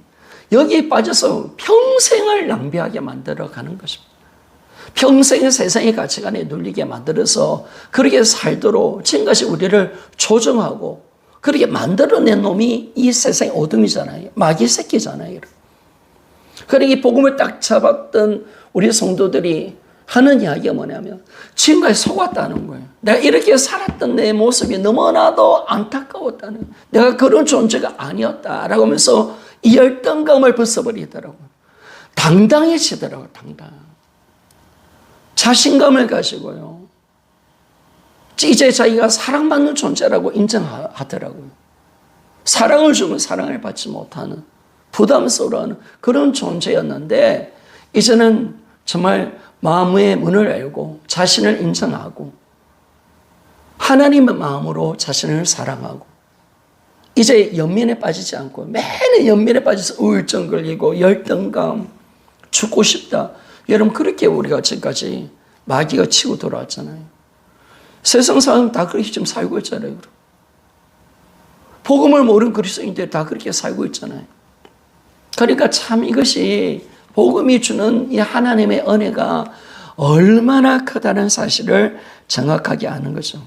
여기에 빠져서 평생을 낭비하게 만들어가는 것입니다. 평생의 세상의 가치관에 눌리게 만들어서 그렇게 살도록 지금까지 우리를 조정하고 그렇게 만들어낸 놈이 이 세상의 어둠이잖아요. 마귀 새끼잖아요. 그러니까 이 복음을 딱 잡았던 우리 성도들이 하는 이야기가 뭐냐면 지금까지 속았다는 거예요. 내가 이렇게 살았던 내 모습이 너무나도 안타까웠다는, 내가 그런 존재가 아니었다라고 하면서 이 열등감을 벗어버리더라고요. 당당해지더라고요. 당당. 자신감을 가지고요. 이제 자기가 사랑받는 존재라고 인정하더라고요. 사랑을 주면 사랑을 받지 못하는, 부담스러워하는 그런 존재였는데 이제는 정말 마음의 문을 열고 자신을 인정하고 하나님의 마음으로 자신을 사랑하고 이제 연민에 빠지지 않고 매일 연민에 빠져서 우울증 걸리고 열등감, 죽고 싶다. 여러분 그렇게 우리가 지금까지 마귀가 치고 돌아왔잖아요. 세상 사람 다 그렇게 지금 살고 있잖아요. 복음을 모르는 그리스도인들 다 그렇게 살고 있잖아요. 그러니까 참 이것이 복음이 주는 이 하나님의 은혜가 얼마나 크다는 사실을 정확하게 아는 거죠.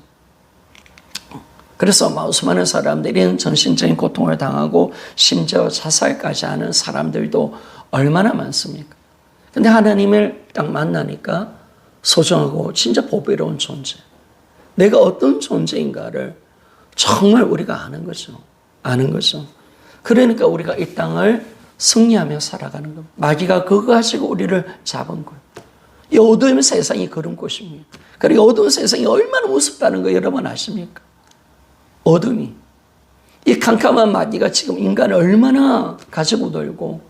그래서 수많은 사람들이 정신적인 고통을 당하고 심지어 자살까지 하는 사람들도 얼마나 많습니까? 근데 하나님을 딱 만나니까 소중하고 진짜 보배로운 존재, 내가 어떤 존재인가를 정말 우리가 아는 거죠. 아는 거죠. 그러니까 우리가 이 땅을 승리하며 살아가는 겁니다. 마귀가 그거 가지고 우리를 잡은 거예요. 이 어두운 세상이 그런 곳입니다. 그리고 어두운 세상이 얼마나 무섭다는 거 여러분 아십니까? 어둠이. 이 캄캄한 마귀가 지금 인간을 얼마나 가지고 놀고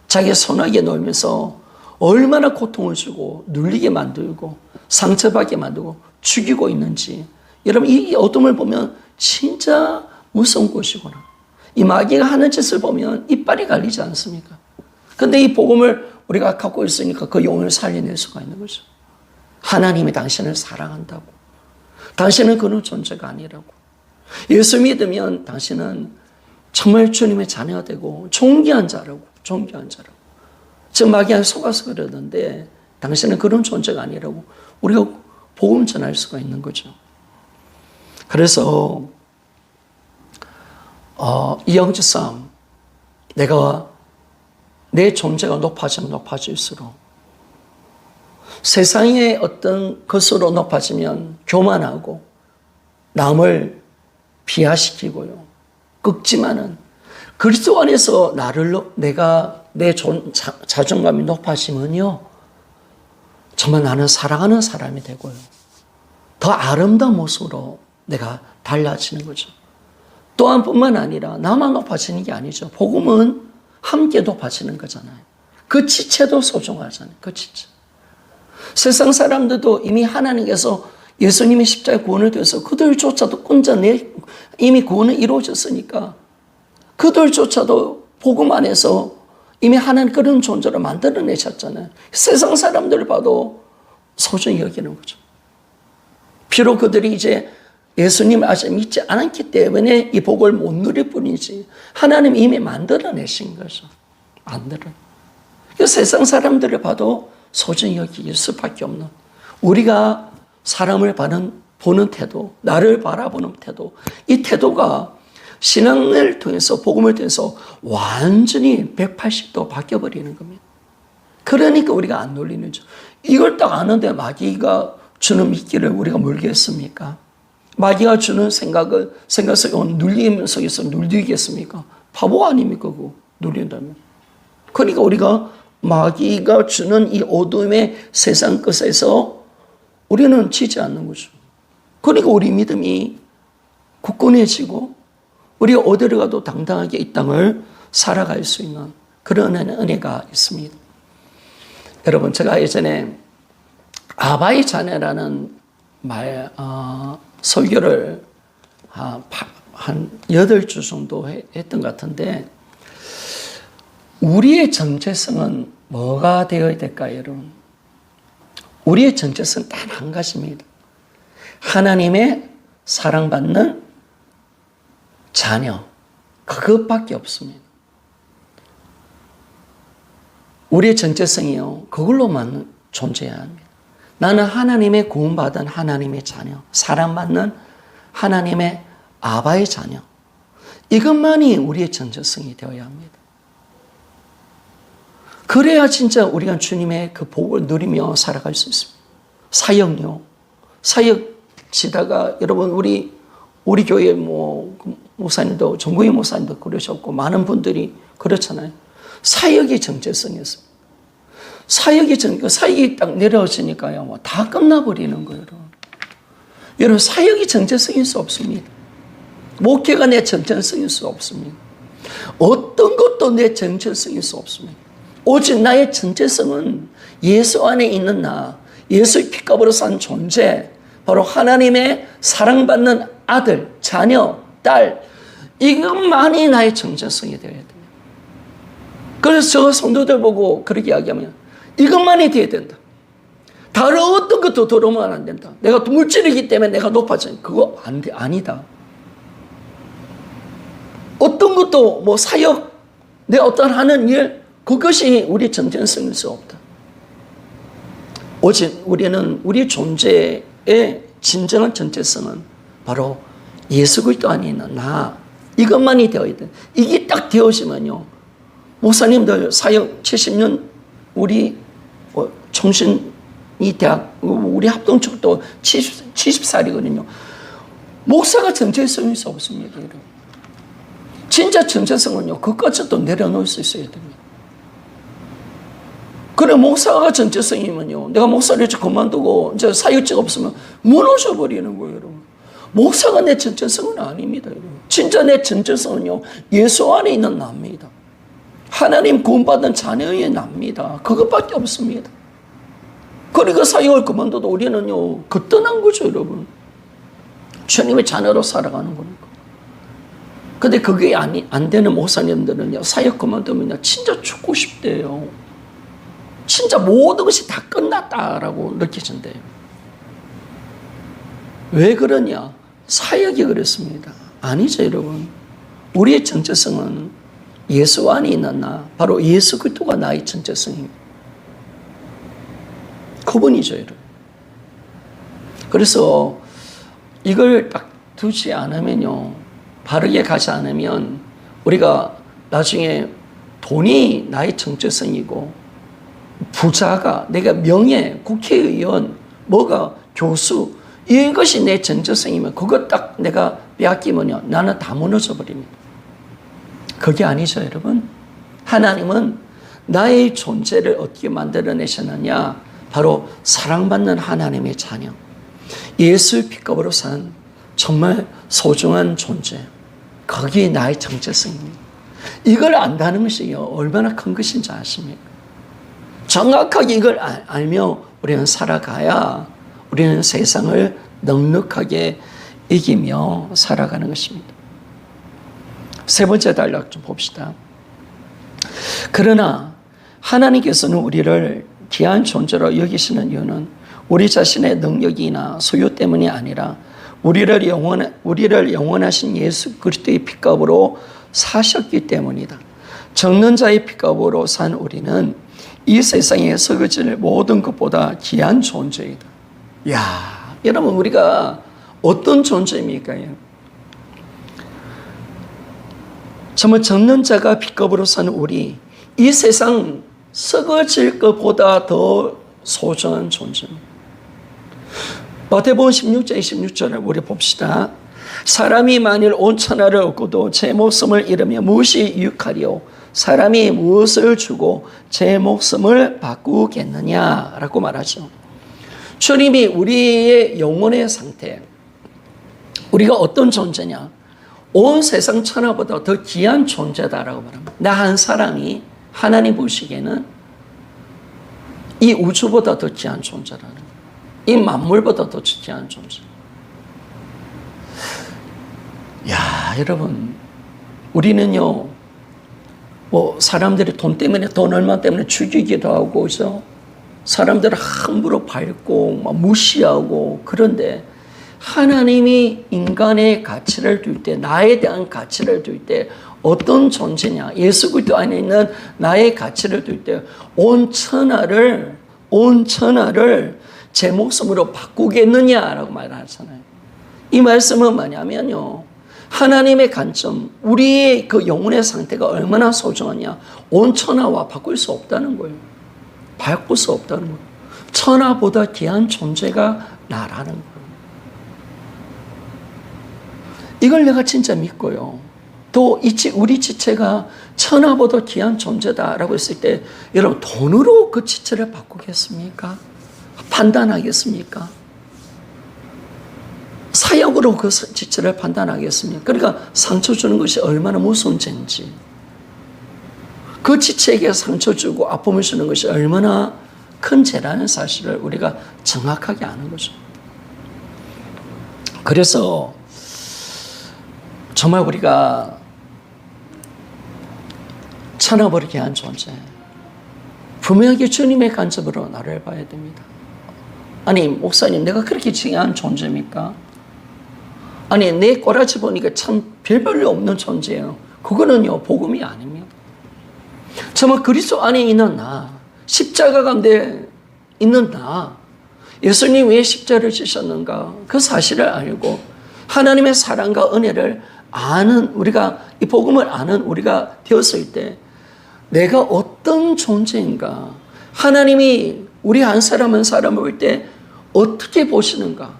자기 손아귀에 놀면서 얼마나 고통을 주고 눌리게 만들고 상처받게 만들고 죽이고 있는지 여러분 이 어둠을 보면 진짜 무서운 곳이구나. 이 마귀가 하는 짓을 보면 이빨이 갈리지 않습니까? 그런데 이 복음을 우리가 갖고 있으니까 그 영혼을 살려낼 수가 있는 거죠. 하나님이 당신을 사랑한다고. 당신은 그런 존재가 아니라고. 예수 믿으면 당신은 정말 주님의 자녀가 되고 존귀한 자라고. 존귀한 자라고. 지금 마귀한테 속아서 그러는데 당신은 그런 존재가 아니라고 우리가 복음 전할 수가 있는 거죠. 그래서 이 영적 싸움, 내가 내 존재가 높아지면 높아질수록 세상의 어떤 것으로 높아지면 교만하고 남을 비하시키고요. 꺾지만은 그리스도 안에서 내가 내 자존감이 높아지면요. 정말 나는 사랑하는 사람이 되고요. 더 아름다운 모습으로 내가 달라지는 거죠. 또한 뿐만 아니라 나만 높아지는 게 아니죠. 복음은 함께 높아지는 거잖아요. 그 지체도 소중하잖아요. 그 지체. 세상 사람들도 이미 하나님께서 예수님이 십자가에 구원을 통해서 그들조차도 끈져내 이미 구원은 이루어졌으니까 그들조차도 복음 안에서 이미 하나님 그런 존재로 만들어내셨잖아요. 세상 사람들을 봐도 소중히 여기는 거죠. 비록 그들이 이제 예수님을 아직 믿지 않았기 때문에 이 복을 못 누릴 뿐이지 하나님 이미 만들어내신 거죠. 세상 사람들을 봐도 소중히 여길 수밖에 없는 우리가 사람을 보는 태도, 나를 바라보는 태도, 이 태도가 신앙을 통해서 복음을 통해서 완전히 180도 바뀌어버리는 겁니다. 그러니까 우리가 안 놀리는 거죠. 이걸 딱 아는데 마귀가 주는 미끼를 우리가 물겠습니까? 마귀가 주는 생각 속에 눌림 속에서 눌리겠습니까? 바보 아닙니까? 그거 눌린다면. 그러니까 우리가 마귀가 주는 이 어둠의 세상 끝에서 우리는 지지 않는 거죠. 그러니까 우리 믿음이 굳건해지고 우리가 어디를 가도 당당하게 이 땅을 살아갈 수 있는 그런 은혜가 있습니다. 여러분, 제가 예전에 아바의 자녀라는 설교를 한 8주 정도 했던 것 같은데, 우리의 정체성은 뭐가 되어야 될까요, 여러분? 우리의 정체성 단 한 가지입니다. 하나님의 사랑받는 자녀. 그것밖에 없습니다. 우리의 정체성이요, 그걸로만 존재해야 합니다. 나는 하나님의 구원받은 하나님의 자녀, 사랑받는 하나님의 아바의 자녀. 이것만이 우리의 정체성이 되어야 합니다. 그래야 진짜 우리가 주님의 그 복을 누리며 살아갈 수 있습니다. 사역요. 사역 지다가 여러분 우리 교회 목사님도 정구희 목사님도 그러셨고 많은 분들이 그렇잖아요. 사역의 정체성이었습니다. 사역이 딱 내려오시니까요, 다 끝나버리는 거예요, 여러분. 여러분, 사역이 정체성일 수 없습니다. 목회가 내 정체성일 수 없습니다. 어떤 것도 내 정체성일 수 없습니다. 오직 나의 정체성은 예수 안에 있는 나, 예수의 피값으로 산 존재, 바로 하나님의 사랑받는 아들, 자녀, 딸, 이것만이 나의 정체성이 되어야 됩니다. 그래서 저 성도들 보고 그렇게 이야기하면 이것만이 되어야 된다. 다른 어떤 것도 들어오면 안 된다. 내가 물질이기 때문에 내가 높아져. 그거 안 돼. 아니다. 어떤 것도 사역, 내 어떤 하는 일, 그것이 우리 정체성일 수 없다. 오직 우리는 우리 존재의 진정한 정체성은 바로 예수 그리스도 안에 있는 나, 이것만이 되어야 돼. 이게 딱 되어지면요, 목사님들 사역 70년 우리 청신이 대학 우리 합동측도 70살이거든요. 목사가 정체성일 수 없습니다. 여러분. 진짜 정체성은요, 그것까지도 내려놓을 수 있어야 됩니다. 그래, 목사가 정체성이면요, 내가 목사를 그만두고 이제 사역자가 없으면 무너져 버리는 거예요, 여러분. 목사가 내 정체성은 아닙니다, 여러분. 진짜 내 정체성은요, 예수 안에 있는 나입니다. 하나님 구원받은 자녀의 납니다. 그것밖에 없습니다. 그러니까 사역을 그만둬도 우리는요, 거뜬한 거죠, 여러분. 주님의 자녀로 살아가는 거니까. 근데 그게 안 되는 목사님들은요, 사역 그만두면 진짜 죽고 싶대요. 진짜 모든 것이 다 끝났다라고 느끼신대요. 왜 그러냐? 사역이 그렇습니다. 아니죠, 여러분. 우리의 정체성은 예수 안에 있는 나, 바로 예수 그리스도가 나의 정체성입니다. 그분이죠, 여러분. 그래서 이걸 딱 두지 않으면요, 바르게 가지 않으면 우리가 나중에 돈이 나의 정체성이고, 부자가, 내가 명예, 국회의원, 교수, 이것이 내 정체성이면 그것 딱 내가 빼앗기면요, 나는 다 무너져 버립니다. 그게 아니죠, 여러분. 하나님은 나의 존재를 어떻게 만들어내셨느냐? 바로 사랑받는 하나님의 자녀, 예수의 피값으로 산 정말 소중한 존재, 거기에 나의 정체성입니다. 이걸 안다는 것이 얼마나 큰 것인지 아십니까? 정확하게 이걸 알며 우리는 살아가야 우리는 세상을 넉넉하게 이기며 살아가는 것입니다. 세 번째 단락 좀 봅시다. 그러나 하나님께서는 우리를 귀한 존재로 여기시는 이유는 우리 자신의 능력이나 소유 때문이 아니라 우리를 영원하신 예수 그리스도의 피값으로 사셨기 때문이다. 적는 자의 피값으로 산 우리는 이 세상에 서거질 모든 것보다 귀한 존재이다. 야, 여러분, 우리가 어떤 존재입니까? 정말 적는 자가 피값으로 산 우리, 이 세상 썩어질 것보다 더 소중한 존재입니다. 마태복음 16장 26절을 우리 봅시다. 사람이 만일 온 천하를 얻고도 제 목숨을 잃으면 무엇이 유익하리요? 사람이 무엇을 주고 제 목숨을 바꾸겠느냐라고 말하죠. 주님이 우리의 영혼의 상태, 우리가 어떤 존재냐, 온 세상 천하보다 더 귀한 존재다라고 말합니다. 나 한 사람이 하나님 보시기에는 이 우주보다 더 귀한 존재라는 거예요. 이 만물보다 더 귀한 존재. 야, 여러분, 우리는요, 뭐 사람들이 돈 때문에, 돈 얼마 때문에 죽이기도 하고, 그래서 사람들을 함부로 밟고 막 무시하고. 그런데 하나님이 인간의 가치를 둘 때, 나에 대한 가치를 둘 때 어떤 존재냐, 예수 그리스도 안에 있는 나의 가치를 둘 때 온 천하를 제 목숨으로 바꾸겠느냐라고 말하잖아요. 이 말씀은 뭐냐면요, 하나님의 관점, 우리의 그 영혼의 상태가 얼마나 소중하냐, 온 천하와 바꿀 수 없다는 거예요. 바꿀 수 없다는 거예요. 천하보다 귀한 존재가 나라는 거예요. 이걸 내가 진짜 믿고요. 또 우리 지체가 천하보다 귀한 존재다라고 했을 때, 여러분, 돈으로 그 지체를 바꾸겠습니까? 판단하겠습니까? 사역으로 그 지체를 판단하겠습니까? 그러니까 상처 주는 것이 얼마나 무서운 죄인지, 그 지체에게 상처 주고 아픔을 주는 것이 얼마나 큰 죄라는 사실을 우리가 정확하게 아는 거죠. 그래서 정말 우리가 천하보다 귀한 존재, 분명하게 주님의 관점으로 나를 봐야 됩니다. 아니, 목사님, 내가 그렇게 중요한 존재입니까? 아니, 내 꼬라지 보니까 참 별볼로 없는 존재예요. 그거는요, 복음이 아닙니다. 정말 그리스도 안에 있는 나, 십자가 가운데 있는 나, 예수님 왜 십자가를 지셨는가, 그 사실을 알고 하나님의 사랑과 은혜를 아는, 우리가 이 복음을 아는 우리가 되었을 때 내가 어떤 존재인가, 하나님이 우리 한 사람 한 사람을 볼 때 어떻게 보시는가,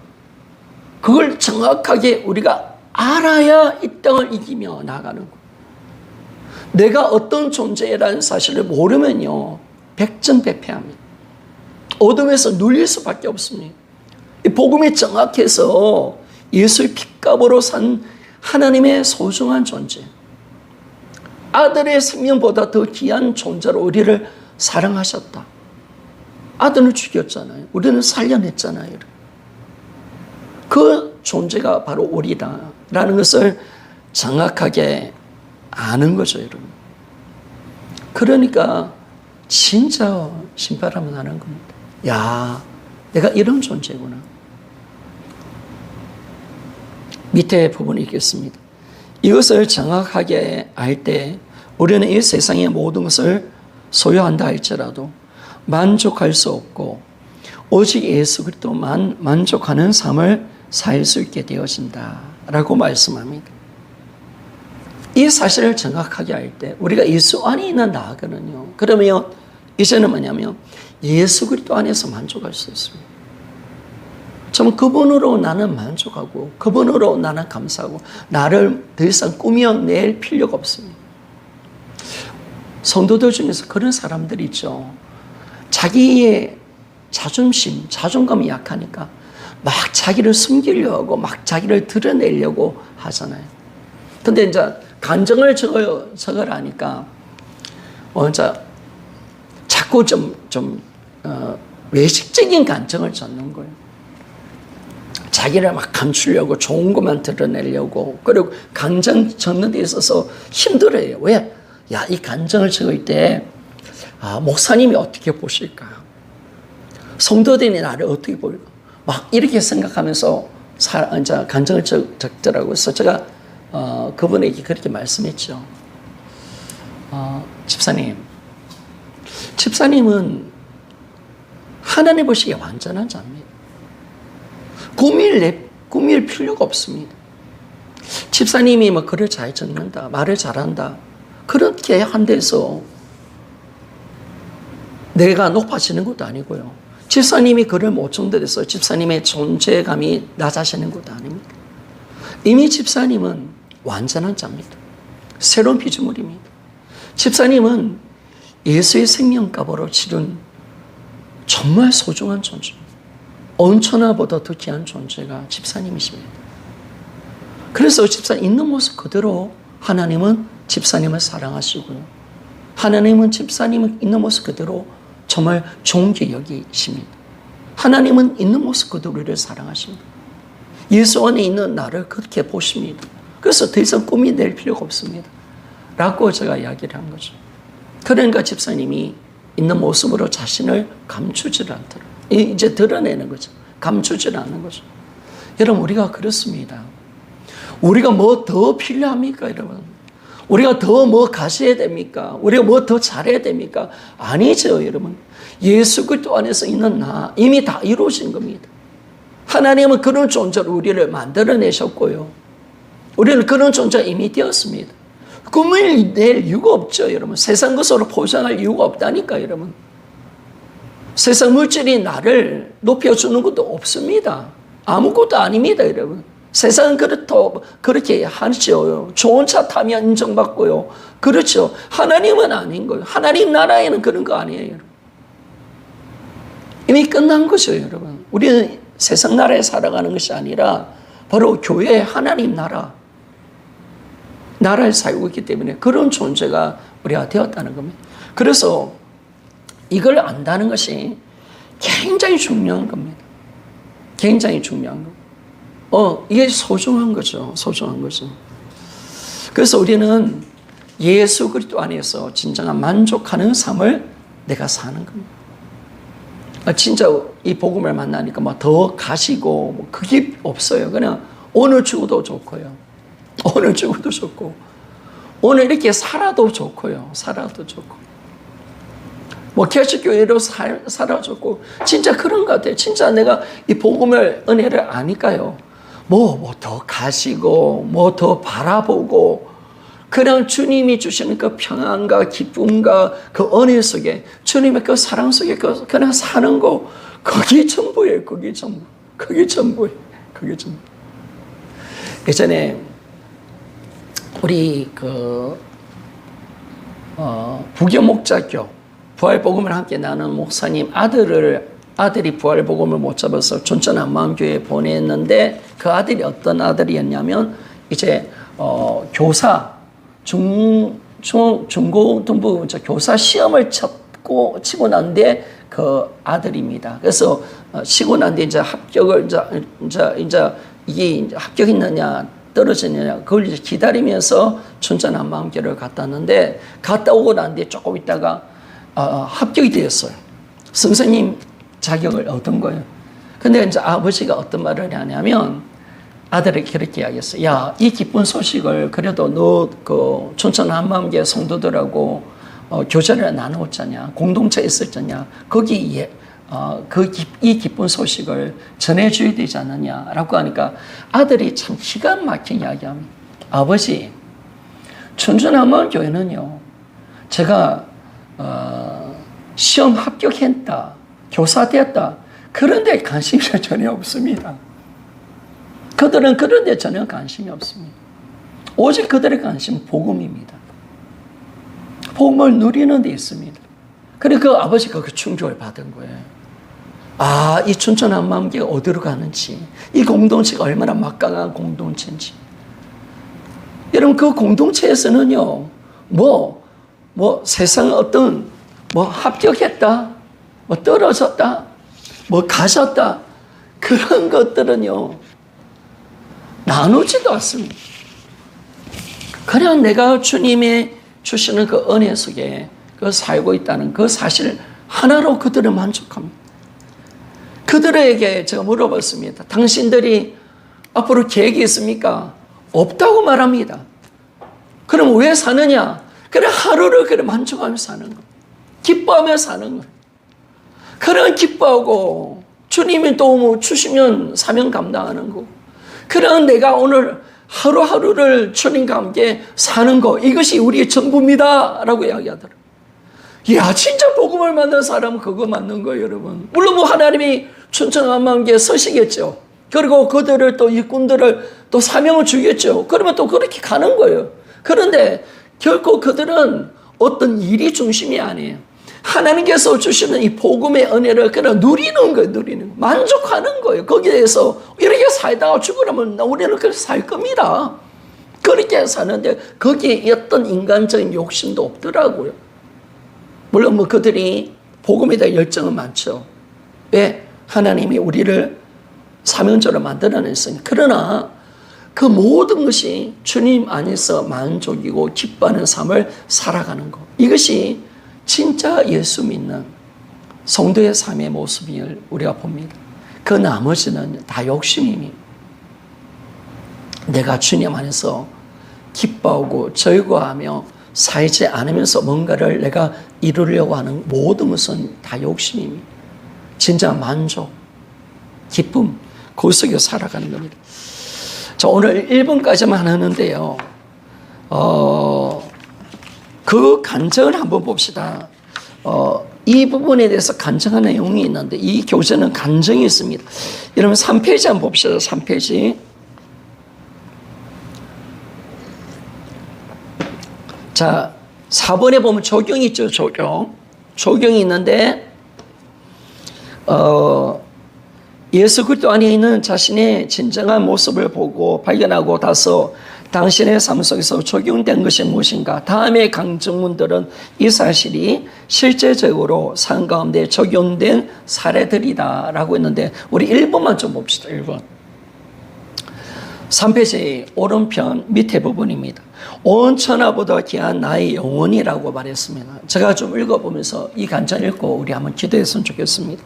그걸 정확하게 우리가 알아야 이 땅을 이기며 나가는 거예요. 내가 어떤 존재라는 사실을 모르면요, 백전백패합니다. 어둠에서 눌릴 수밖에 없습니다. 이 복음이 정확해서 예수의 핏값으로 산 하나님의 소중한 존재, 아들의 생명보다 더 귀한 존재로 우리를 사랑하셨다. 아들을 죽였잖아요. 우리는 살려냈잖아요. 그 존재가 바로 우리다라는 것을 정확하게 아는 거죠, 여러분. 그러니까 진짜 신바람을 하는 겁니다. 야, 내가 이런 존재구나. 밑에 부분이 있겠습니다. 이것을 정확하게 알 때 우리는 이 세상의 모든 것을 소유한다 할지라도 만족할 수 없고 오직 예수 그리스도만 만족하는 삶을 살 수 있게 되어진다라고 말씀합니다. 이 사실을 정확하게 알 때 우리가 예수 안에 있는 나거든요. 그러면 이제는 뭐냐면 예수 그리스도 안에서 만족할 수 있습니다. 정말 그분으로 나는 만족하고 그분으로 나는 감사하고 나를 더 이상 꾸며낼 필요가 없습니다. 성도들 중에서 그런 사람들이 있죠. 자기의 자존심, 자존감이 약하니까 막 자기를 숨기려고 하고 막 자기를 드러내려고 하잖아요. 근데 이제 간증을 적으라니까 이제 자꾸 외식적인 간증을 적는 거예요. 자기를 막 감추려고, 좋은 것만 드러내려고. 그리고 간증 적는 데 있어서 힘들어요. 왜? 야, 이 간증을 적을 때 목사님이 어떻게 보실까? 성도들이 나를 어떻게 볼까? 막 이렇게 생각하면서 이제 간증을 적더라고요. 그래서 제가 그분에게 그렇게 말씀했죠. 집사님은 하나님 보시기에 완전한 자입니다. 꾸밀 필요가 없습니다. 집사님이 뭐 글을 잘 적는다, 말을 잘한다, 그렇게 한데서 내가 높아지는 것도 아니고요. 집사님이 글을 못 적는데서 집사님의 존재감이 낮아지는 것도 아닙니다. 이미 집사님은 완전한 자입니다. 새로운 피조물입니다. 집사님은 예수의 생명값으로 치른 정말 소중한 존재, 온천하보다 더 귀한 존재가 집사님이십니다. 그래서 집사님 있는 모습 그대로 하나님은 집사님을 사랑하시고요. 하나님은 집사님을 있는 모습 그대로 정말 존귀 여기십니다. 하나님은 있는 모습 그대로 우리를 사랑하십니다. 예수 안에 있는 나를 그렇게 보십니다. 그래서 더 이상 꿈이 낼 필요가 없습니다. 라고 제가 이야기를 한 거죠. 그러니까 집사님이 있는 모습으로 자신을 감추지를 않더라. 이제 드러내는 거죠. 감추지를 않는 거죠. 여러분, 우리가 그렇습니다. 우리가 뭐 더 필요합니까, 여러분? 우리가 더 뭐 가셔야 됩니까? 우리가 뭐 더 잘해야 됩니까? 아니죠, 여러분. 예수 그리스도 안에서 있는 나 이미 다 이루어진 겁니다. 하나님은 그런 존재로 우리를 만들어내셨고요. 우리는 그런 존재가 이미 되었습니다. 꿈을 낼 이유가 없죠, 여러분. 세상 것으로 포장할 이유가 없다니까, 여러분. 세상 물질이 나를 높여주는 것도 없습니다. 아무것도 아닙니다, 여러분. 세상은 그렇게 하죠. 좋은 차 타면 인정받고요. 그렇죠. 하나님은 아닌 거예요. 하나님 나라에는 그런 거 아니에요, 여러분. 이미 끝난 거죠, 여러분. 우리는 세상 나라에 살아가는 것이 아니라 바로 교회 하나님 나라에 살고 있기 때문에 그런 존재가 우리가 되었다는 겁니다. 그래서 이걸 안다는 것이 굉장히 중요한 겁니다. 굉장히 중요한 거. 이게 소중한 거죠. 소중한 거죠. 그래서 우리는 예수 그리스도 안에서 진정한 만족하는 삶을 내가 사는 겁니다. 진짜 이 복음을 만나니까 막 더 가시고 뭐 그게 없어요. 그냥 오늘 죽어도 좋고요. 오늘 죽어도 좋고 오늘 이렇게 살아도 좋고요. 살아도 좋고 뭐 개척교회로 살아 좋고 진짜 그런 것 같아요. 진짜 내가 이 복음을 은혜를 아니까요. 뭐 더 가시고 뭐 더 바라보고 그냥 주님이 주시는 그 평안과 기쁨과 그 은혜 속에 주님의 그 사랑 속에 그냥 사는 거 그게 전부예요. 그게 전부. 그게 전부예요. 그게 전부. 예전에 우리 부교목자교 부활복음을 함께 나눈 목사님 아들이 부활복음을 못 잡아서 춘천한마음교회에 보냈는데 그 아들이 어떤 아들이었냐면 이제 교사 중고등부 교사 시험을 치고 난 뒤에 그 아들입니다. 그래서 치고 난 뒤에 이제 합격을 이제 이게 합격했느냐 떨어졌느냐 그걸 이제 기다리면서 춘천한마음교회를 갔다 왔는데 갔다 오고 난 뒤에 조금 있다가 합격이 되었어요. 선생님 자격을 얻은 거예요. 근데 이제 아버지가 어떤 말을 하냐면 아들에게 그렇게 이야기했어요. 야, 이 기쁜 소식을 그래도 너 그 춘천한마음교회 성도들하고 교제를 나누었잖냐, 공동체에 있었잖냐, 거기 이 기쁜 소식을 전해줘야 되지 않느냐라고 하니까 아들이 참 기가 막힌 이야기합니다. 아버지, 춘천한마음교회는요, 제가 시험 합격했다, 교사 되었다, 그런 데 관심이 전혀 없습니다. 그들은 그런 데 전혀 관심이 없습니다. 오직 그들의 관심은 복음입니다. 복음을 누리는 데 있습니다. 그래서 그 아버지가 그 충격을 받은 거예요. 아, 이 춘천한마음교회가 어디로 가는지, 이 공동체가 얼마나 막강한 공동체인지. 여러분, 그 공동체에서는요, 세상 어떤, 합격했다, 떨어졌다, 가셨다, 그런 것들은요, 나누지도 않습니다. 그냥 내가 주님의 주시는 그 은혜 속에 살고 있다는 그 사실 하나로 그들은 만족합니다. 그들에게 제가 물어봤습니다. 당신들이 앞으로 계획이 있습니까? 없다고 말합니다. 그럼 왜 사느냐? 그래 하루를 그래 만족하며 사는 거, 기뻐하며 사는 거. 그런 기뻐하고 주님이 또 주시면 사명 감당하는 거. 그런 내가 오늘 하루하루를 주님과 함께 사는 거, 이것이 우리의 전부입니다 라고 이야기하더라고요. 이야, 진짜 복음을 만난 사람은 그거 맞는 거예요, 여러분. 물론 하나님이 춘천한마음교회에 서시겠죠. 그리고 그들을 또 일꾼들을 또 사명을 주겠죠. 그러면 또 그렇게 가는 거예요. 그런데 결코 그들은 어떤 일이 중심이 아니에요. 하나님께서 주시는 이 복음의 은혜를 그냥 누리는 거예요. 누리는 거. 만족하는 거예요. 거기에 대해서 이렇게 살다가 죽으라면 우리는 그렇게 살 겁니다. 그렇게 사는데 거기에 어떤 인간적인 욕심도 없더라고요. 물론 뭐 그들이 복음에 대한 열정은 많죠. 왜? 하나님이 우리를 사명자로 만들어냈으니. 그러나 그 모든 것이 주님 안에서 만족이고 기뻐하는 삶을 살아가는 것. 이것이 진짜 예수 믿는 성도의 삶의 모습을 우리가 봅니다. 그 나머지는 다 욕심입니다. 내가 주님 안에서 기뻐하고 즐거워하며 살지 않으면서 뭔가를 내가 이루려고 하는 모든 것은 다 욕심입니다. 진짜 만족, 기쁨, 그 속에 살아가는 겁니다. 자, 오늘 1번까지만 하는데요. 그 간증을 한번 봅시다. 이 부분에 대해서 간증한 내용이 있는데 이 교재는 간증이 있습니다. 여러분 3페이지 한번 봅시다. 3페이지. 자, 4번에 보면 적용이 있죠. 적용이 있는데 예수 그리스도 안에 있는 자신의 진정한 모습을 보고 발견하고 나서 당신의 삶 속에서 적용된 것이 무엇인가. 다음의 강증문들은 이 사실이 실제적으로 삶 가운데 적용된 사례들이다라고 했는데 우리 1번만 좀 봅시다. 1번. 3페이지 오른편 밑에 부분입니다. 온 천하보다 귀한 나의 영혼이라고 말했습니다. 제가 좀 읽어보면서 이 간증 읽고 우리 한번 기도했으면 좋겠습니다.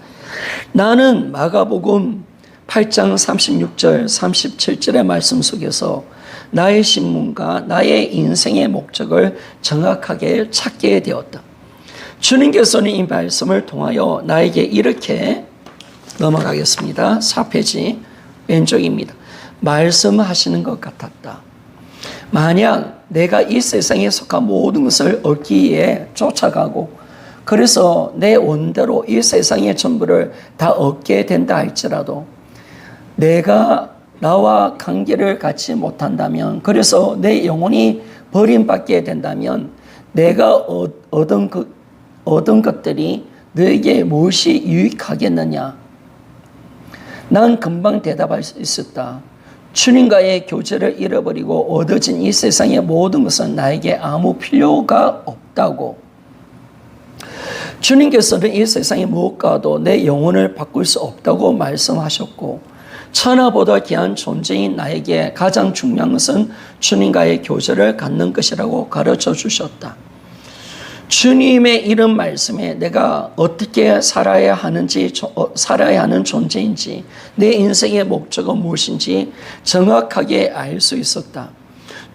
나는 마가복음 8장 36절 37절의 말씀 속에서 나의 신문과 나의 인생의 목적을 정확하게 찾게 되었다. 주님께서는 이 말씀을 통하여 나에게 이렇게 넘어가겠습니다. 4페이지 왼쪽입니다. 말씀하시는 것 같았다. 만약 내가 이 세상에 속한 모든 것을 얻기 위해 쫓아가고 그래서 내 원대로 이 세상의 전부를 다 얻게 된다 할지라도 내가 나와 관계를 갖지 못한다면 그래서 내 영혼이 버림받게 된다면 내가 얻은 것들이 너에게 무엇이 유익하겠느냐? 난 금방 대답할 수 있었다. 주님과의 교제를 잃어버리고 얻어진 이 세상의 모든 것은 나에게 아무 필요가 없다고. 주님께서는 이 세상의 무엇과도 내 영혼을 바꿀 수 없다고 말씀하셨고 천하보다 귀한 존재인 나에게 가장 중요한 것은 주님과의 교제를 갖는 것이라고 가르쳐 주셨다. 주님의 이런 말씀에 내가 어떻게 살아야 하는 존재인지 내 인생의 목적은 무엇인지 정확하게 알 수 있었다.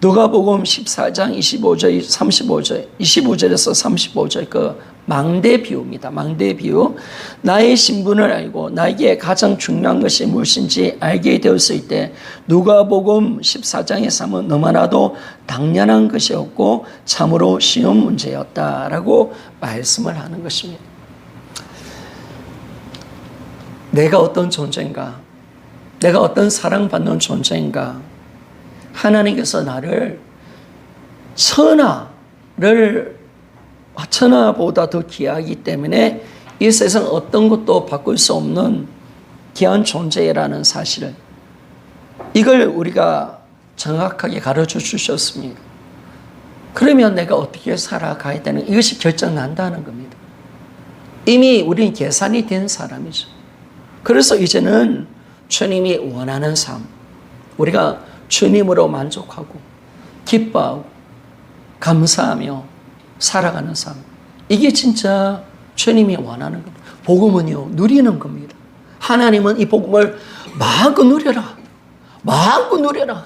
누가복음 14장 25절에서 35절 그 망대 비유입니다. 망대 비유. 나의 신분을 알고 나에게 가장 중요한 것이 무엇인지 알게 되었을 때 누가복음 14장의 삶은 너무나도 당연한 것이었고 참으로 쉬운 문제였다라고 말씀을 하는 것입니다. 내가 어떤 존재인가? 내가 어떤 사랑받는 존재인가? 하나님께서 나를 천하보다 더 귀하기 때문에 이 세상 어떤 것도 바꿀 수 없는 귀한 존재라는 사실, 이걸 우리가 정확하게 가르쳐 주셨습니다. 그러면 내가 어떻게 살아가야 되는, 이것이 결정난다는 겁니다. 이미 우리는 계산이 된 사람이죠. 그래서 이제는 주님이 원하는 삶, 우리가 주님으로 만족하고 기뻐하고 감사하며 살아가는 삶, 이게 진짜 주님이 원하는 겁니다. 복음은요, 누리는 겁니다. 하나님은 이 복음을 마음껏 누려라, 마음껏 누려라,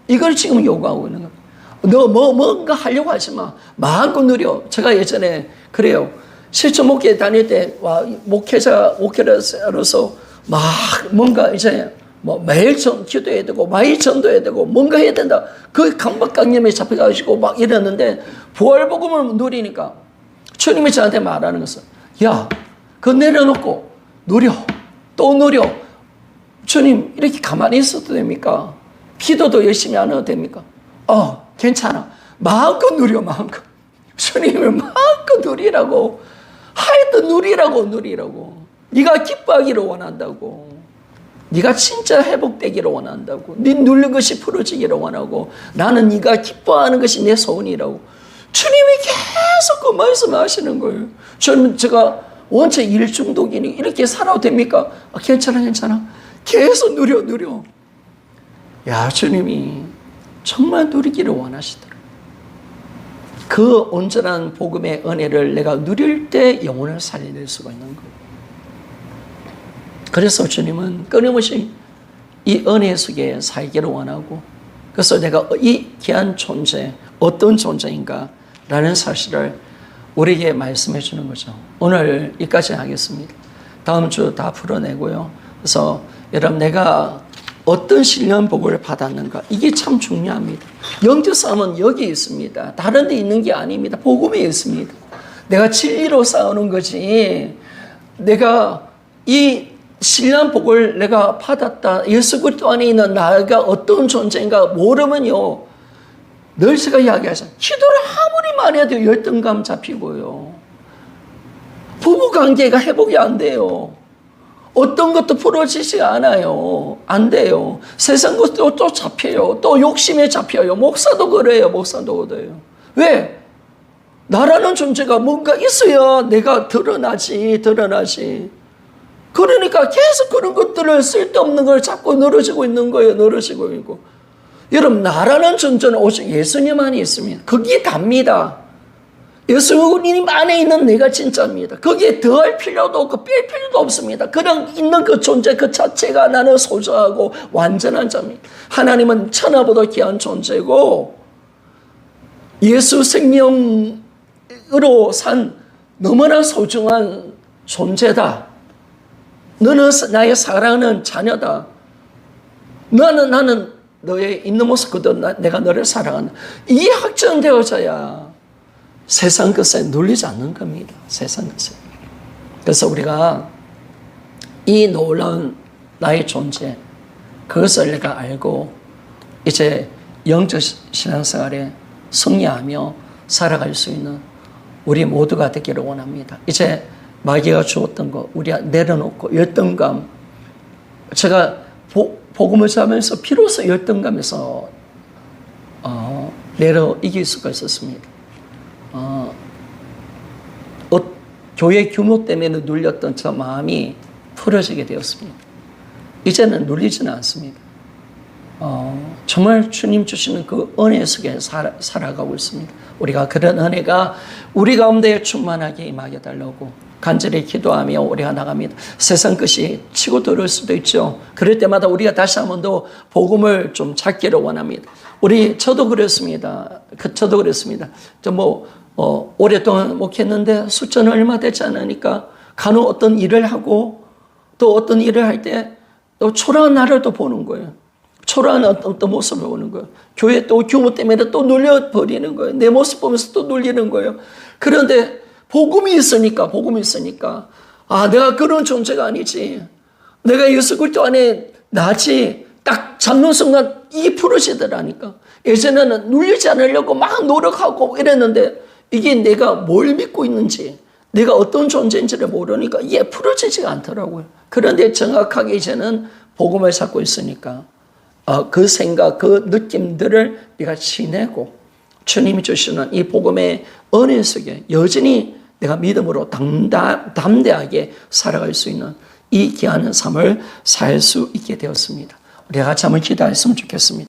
이걸 지금 요구하고 있는 겁니다. 너 뭔가 하려고 하지 마, 마음껏 누려. 제가 예전에 그래요. 실천 목회 다닐 때 목회자로서 막 뭔가 이제 매일 기도해야 되고 매일 전도해야 되고 뭔가 해야 된다, 그 강박관념에 잡혀가지고 막 이랬는데 부활복음을 누리니까 주님이 저한테 말하는 것은, 야, 그거 내려놓고 누려, 또 누려. 주님 이렇게 가만히 있어도 됩니까? 기도도 열심히 안 해도 됩니까? 괜찮아, 마음껏 누려, 마음껏. 주님을 마음껏 누리라고. 하여튼 누리라고. 네가 기뻐하기를 원한다고. 네가 진짜 회복되기를 원한다고. 네 눌린 것이 풀어지기를 원하고 나는 네가 기뻐하는 것이 내 소원이라고. 주님이 계속 그 말씀하시는 거예요. 제가 원체 일 중독이니 이렇게 살아도 됩니까? 괜찮아. 계속 누려. 야, 주님이 정말 누리기를 원하시더라. 그 온전한 복음의 은혜를 내가 누릴 때 영혼을 살려낼 수가 있는 거예요. 그래서 주님은 끊임없이 이 은혜 속에 살기를 원하고, 그래서 내가 이 귀한 존재, 어떤 존재인가 라는 사실을 우리에게 말씀해 주는 거죠. 오늘 여기까지 하겠습니다. 다음 주 다 풀어내고요. 그래서 여러분, 내가 어떤 신령복을 받았는가, 이게 참 중요합니다. 영적 싸움은 여기 있습니다. 다른 데 있는 게 아닙니다. 복음에 있습니다. 내가 진리로 싸우는 거지, 내가 이 신령복을 내가 받았다, 예수 그리스도 안에 있는 나가 어떤 존재인가 모르면요, 늘 제가 이야기하잖아요. 기도를 아무리 많이 해도 열등감 잡히고요, 부부관계가 회복이 안 돼요. 어떤 것도 풀어지지 않아요. 안 돼요. 세상 것도 또 잡혀요. 또 욕심에 잡혀요. 목사도 그래요. 왜? 나라는 존재가 뭔가 있어야 내가 드러나지. 그러니까 계속 그런 것들을, 쓸데없는 걸 자꾸 늘어지고 있는 거예요. 여러분, 나라는 존재는 오직 예수님만이 있습니다. 거기에 답니다. 예수님 안에 있는 내가 진짜입니다. 거기에 더할 필요도 없고 뺄 필요도 없습니다. 그냥 있는 그 존재 그 자체가 나는 소중하고 완전한 자입니다. 하나님은 천하보다 귀한 존재고 예수 생명으로 산 너무나 소중한 존재다. 너는 나의 사랑하는 자녀다. 나는 너의 있는 모습 그대로 내가 너를 사랑한다. 이게 확정되어져야 세상 것에 눌리지 않는 겁니다. 세상 것에. 그래서 우리가 이 놀라운 나의 존재, 그것을 내가 알고 이제 영적 신앙생활에 승리하며 살아갈 수 있는 우리 모두가 되기를 원합니다. 이제 마귀가 주었던 거 우리가 내려놓고 열등감, 제가 복음을 전하면서 비로소 열등감에서 이길 수가 있었습니다. 교회 규모 때문에 눌렸던 저 마음이 풀어지게 되었습니다. 이제는 눌리지는 않습니다. 정말 주님 주시는 그 은혜 속에 살아가고 있습니다. 우리가 그런 은혜가 우리 가운데 충만하게 임하게 달라고 간절히 기도하며 우리가 나갑니다. 세상 것이 치고 들어올 수도 있죠. 그럴 때마다 우리가 다시 한 번 더 복음을 좀 찾기를 원합니다. 저도 그랬습니다. 오랫동안 목했는데 숫자는 얼마 되지 않으니까 간혹 어떤 일을 하고 또 어떤 일을 할 때 또 초라한 나를 또 보는 거예요. 초라한 어떤 모습을 보는 거예요. 교회 또 규모 때문에 또 눌려버리는 거예요. 내 모습 보면서 또 눌리는 거예요. 그런데 복음이 있으니까 내가 그런 존재가 아니지. 내가 예수 그리스도 안에 나지. 딱 잡는 순간 이게 풀어지더라니까. 예전에는 눌리지 않으려고 막 노력하고 이랬는데 이게 내가 뭘 믿고 있는지, 내가 어떤 존재인지를 모르니까 이게 풀어지지가 않더라고요. 그런데 정확하게 이제는 복음을 찾고 있으니까 그 생각, 그 느낌들을 내가 지내고 주님이 주시는 이 복음의 은혜 속에 여전히 내가 믿음으로 담대하게 살아갈 수 있는 이 귀한 삶을 살 수 있게 되었습니다. 우리가 같이 한번 기도했으면 좋겠습니다.